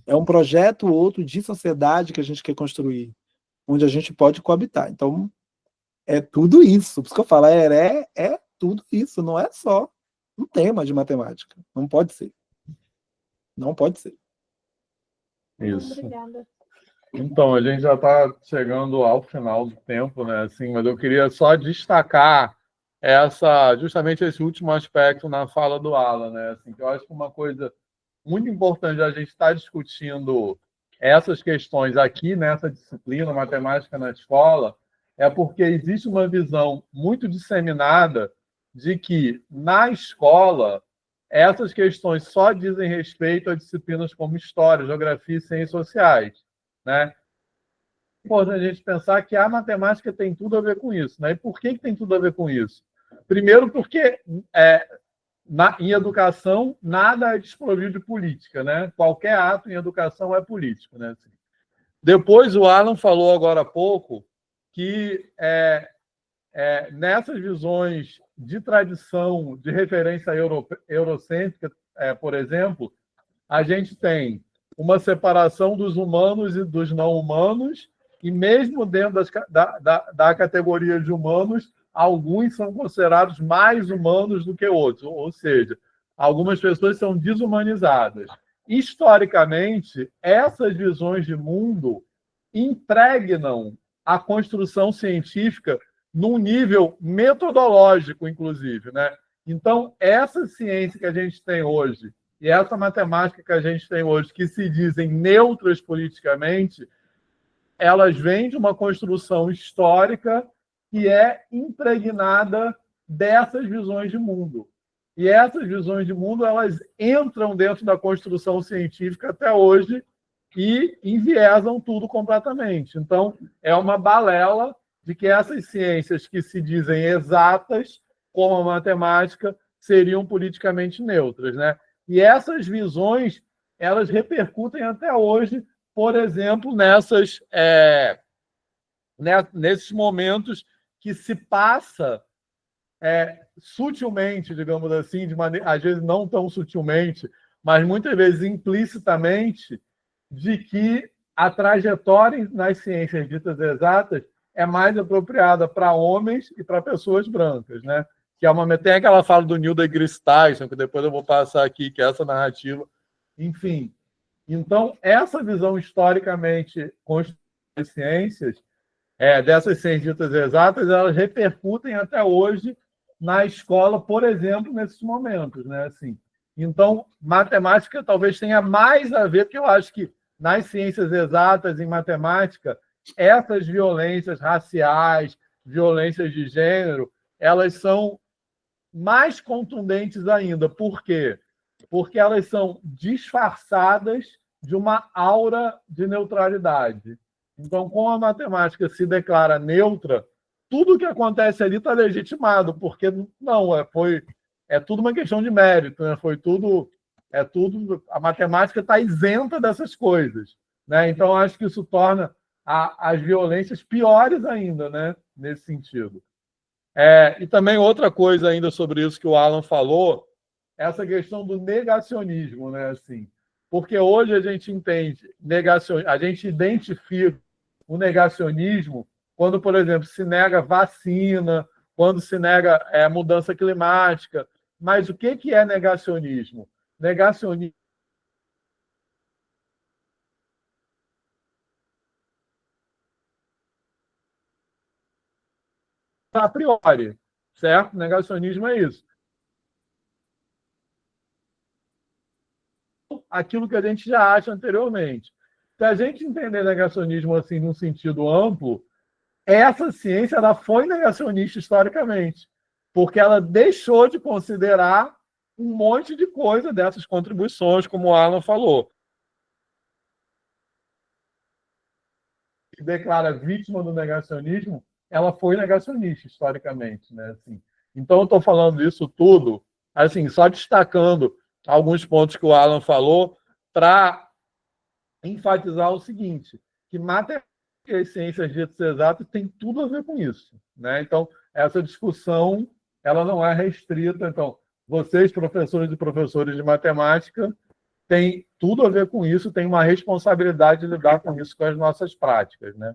É um projeto ou outro de sociedade que a gente quer construir, onde a gente pode coabitar. Então, é tudo isso. Por isso que eu falo, é tudo isso, não é só um tema de matemática. Não pode ser. Não pode ser. Isso. Obrigada. Então, a gente já está chegando ao final do tempo, né? Assim, mas eu queria só destacar justamente esse último aspecto na fala do Alan, né? Assim, que eu acho que uma coisa muito importante a gente estar discutindo essas questões aqui nessa disciplina, matemática na escola, é porque existe uma visão muito disseminada de que, na escola, essas questões só dizem respeito a disciplinas como história, geografia e ciências sociais, né? É importante a gente pensar que a matemática tem tudo a ver com isso, né? E por que tem tudo a ver com isso? Primeiro, porque em educação nada é desprovido de política, né? Qualquer ato em educação é político, né? Depois, o Alan falou agora há pouco que nessas visões de tradição, de referência eurocêntrica, por exemplo, a gente tem uma separação dos humanos e dos não humanos, e mesmo dentro da categoria de humanos, alguns são considerados mais humanos do que outros, ou seja, algumas pessoas são desumanizadas. Historicamente, essas visões de mundo impregnam a construção científica num nível metodológico, inclusive, né? Então, essa ciência que a gente tem hoje e essa matemática que a gente tem hoje, que se dizem neutras politicamente, elas vêm de uma construção histórica que é impregnada dessas visões de mundo. E essas visões de mundo, elas entram dentro da construção científica até hoje e enviesam tudo completamente. Então, é uma balela de que essas ciências que se dizem exatas, como a matemática, seriam politicamente neutras, né? E essas visões, elas repercutem até hoje, por exemplo, nesses momentos que se passa sutilmente, digamos assim, de maneira, às vezes não tão sutilmente, mas muitas vezes implicitamente, de que a trajetória nas ciências ditas exatas é mais apropriada para homens e para pessoas brancas, né? Que é uma tem aquela fala do Neil deGrasse Tyson, que depois eu vou passar aqui, que é essa narrativa. Enfim, então, essa visão historicamente construída das ciências, dessas ciências ditas exatas, elas repercutem até hoje na escola, por exemplo, nesses momentos, né? Assim, então, matemática talvez tenha mais a ver, porque eu acho que nas ciências exatas, em matemática, essas violências raciais, violências de gênero, elas são mais contundentes ainda. Por quê? Porque elas são disfarçadas de uma aura de neutralidade. Então, como a matemática se declara neutra, tudo que acontece ali está legitimado, porque não, é tudo uma questão de mérito, né? A matemática está isenta dessas coisas, né? Então, acho que isso torna as violências piores ainda, né? Nesse sentido. E também outra coisa ainda sobre isso que o Alan falou, essa questão do negacionismo, né? Assim, porque hoje a gente entende, a gente identifica o negacionismo quando, por exemplo, se nega vacina, quando se nega mudança climática. Mas o que é negacionismo? Negacionismo a priori, certo? Negacionismo é isso. Aquilo que a gente já acha anteriormente. Se a gente entender negacionismo assim num sentido amplo, essa ciência ela foi negacionista historicamente, porque ela deixou de considerar um monte de coisa dessas contribuições, como o Alan falou. Que declara vítima do negacionismo, ela foi negacionista historicamente, né? Assim, então eu estou falando isso tudo, assim, só destacando alguns pontos que o Alan falou para enfatizar o seguinte, que matemática e ciências ditas exatas tem tudo a ver com isso, né? Então, essa discussão ela não é restrita. Então, vocês, professores e professores de matemática, têm tudo a ver com isso, têm uma responsabilidade de lidar com isso com as nossas práticas, né?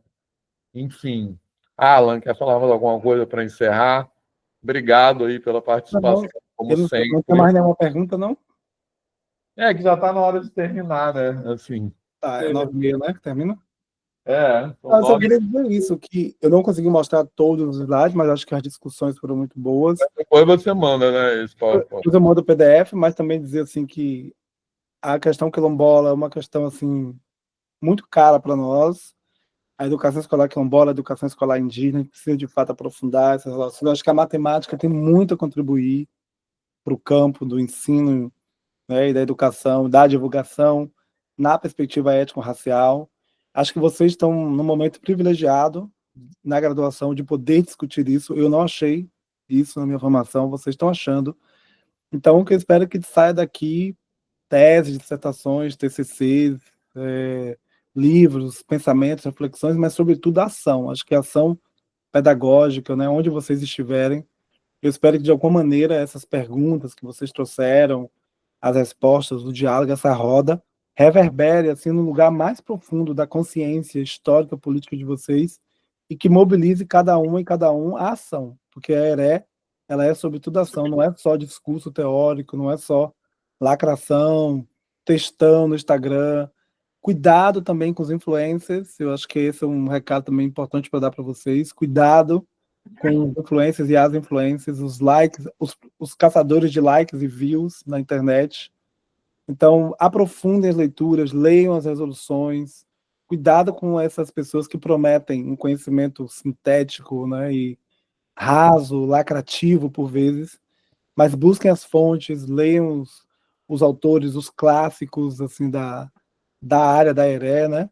Enfim. Alan, quer falar mais alguma coisa para encerrar? Obrigado aí pela participação, como sempre. Não tem mais nenhuma pergunta, não? Que já está na hora de terminar, né? Assim. Tá, 9h30, né, que termina? Então eu queria dizer isso, que eu não consegui mostrar todos os slides, mas acho que as discussões foram muito boas. Depois você manda, né? Depois eu mando o PDF, mas também dizer assim que a questão quilombola é uma questão assim muito cara para nós. A educação escolar quilombola, a educação escolar indígena, a gente precisa de fato aprofundar essas relações. Eu acho que a matemática tem muito a contribuir para o campo do ensino, né, e da educação, da divulgação, na perspectiva étnico-racial. Acho que vocês estão num momento privilegiado na graduação de poder discutir isso. Eu não achei isso na minha formação, vocês estão achando. Então, o que eu espero é que saia daqui teses, dissertações, TCCs, livros, pensamentos, reflexões, mas, sobretudo, ação. Acho que a ação pedagógica, né, onde vocês estiverem, eu espero que, de alguma maneira, essas perguntas que vocês trouxeram, as respostas, o diálogo, essa roda, reverbere assim, no lugar mais profundo da consciência histórica, política de vocês, e que mobilize cada uma e cada um à ação, porque a ERE, ela é, sobretudo, ação, não é só discurso teórico, não é só lacração, textão no Instagram. Cuidado também com os influencers, eu acho que esse é um recado também importante para dar para vocês. Cuidado com os influencers e as influências, os likes, os caçadores de likes e views na internet. Então, aprofundem as leituras, leiam as resoluções. Cuidado com essas pessoas que prometem um conhecimento sintético, né, e raso, lacrativo por vezes, mas busquem as fontes, leiam os autores, os clássicos assim da área da ERE, né?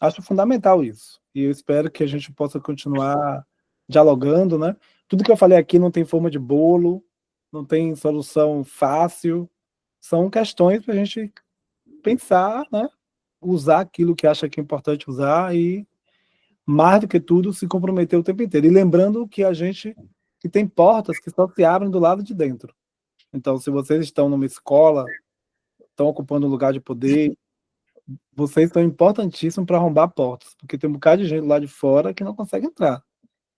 Acho fundamental isso. E eu espero que a gente possa continuar dialogando, né? Tudo que eu falei aqui não tem forma de bolo, não tem solução fácil, são questões para a gente pensar, né? Usar aquilo que acha que é importante usar e, mais do que tudo, se comprometer o tempo inteiro. E lembrando que a gente que tem portas que só se abrem do lado de dentro. Então, se vocês estão numa escola, estão ocupando um lugar de poder, vocês são importantíssimos para arrombar portas, porque tem um bocado de gente lá de fora que não consegue entrar.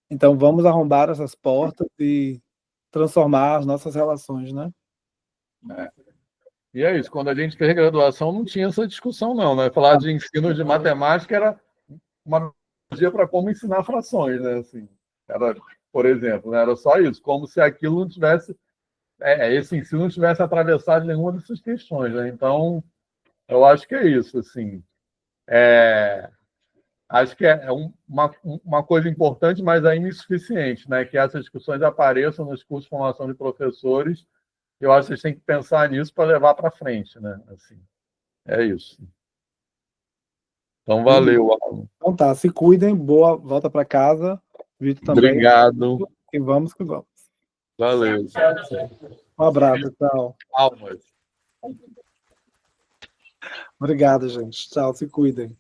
Então, vamos arrombar essas portas e transformar as nossas relações, né? E é isso, quando a gente fez graduação não tinha essa discussão não, né? Falar de ensino de matemática era uma metodologia para como ensinar frações, né? Assim, era, por exemplo, né? Era só isso, como se aquilo não tivesse, esse ensino não tivesse atravessado nenhuma dessas questões, né? Então, eu acho que é isso, assim. Acho que é uma coisa importante, mas ainda insuficiente, né? Que essas discussões apareçam nos cursos de formação de professores. Eu acho que vocês têm que pensar nisso para levar para frente, né? Assim, é isso. Então, valeu, Alan. Então tá, se cuidem, boa volta para casa. Vitor também. Obrigado. E vamos que vamos. Valeu. Um abraço, tchau. Palmas. Obrigado, gente. Tchau, se cuidem.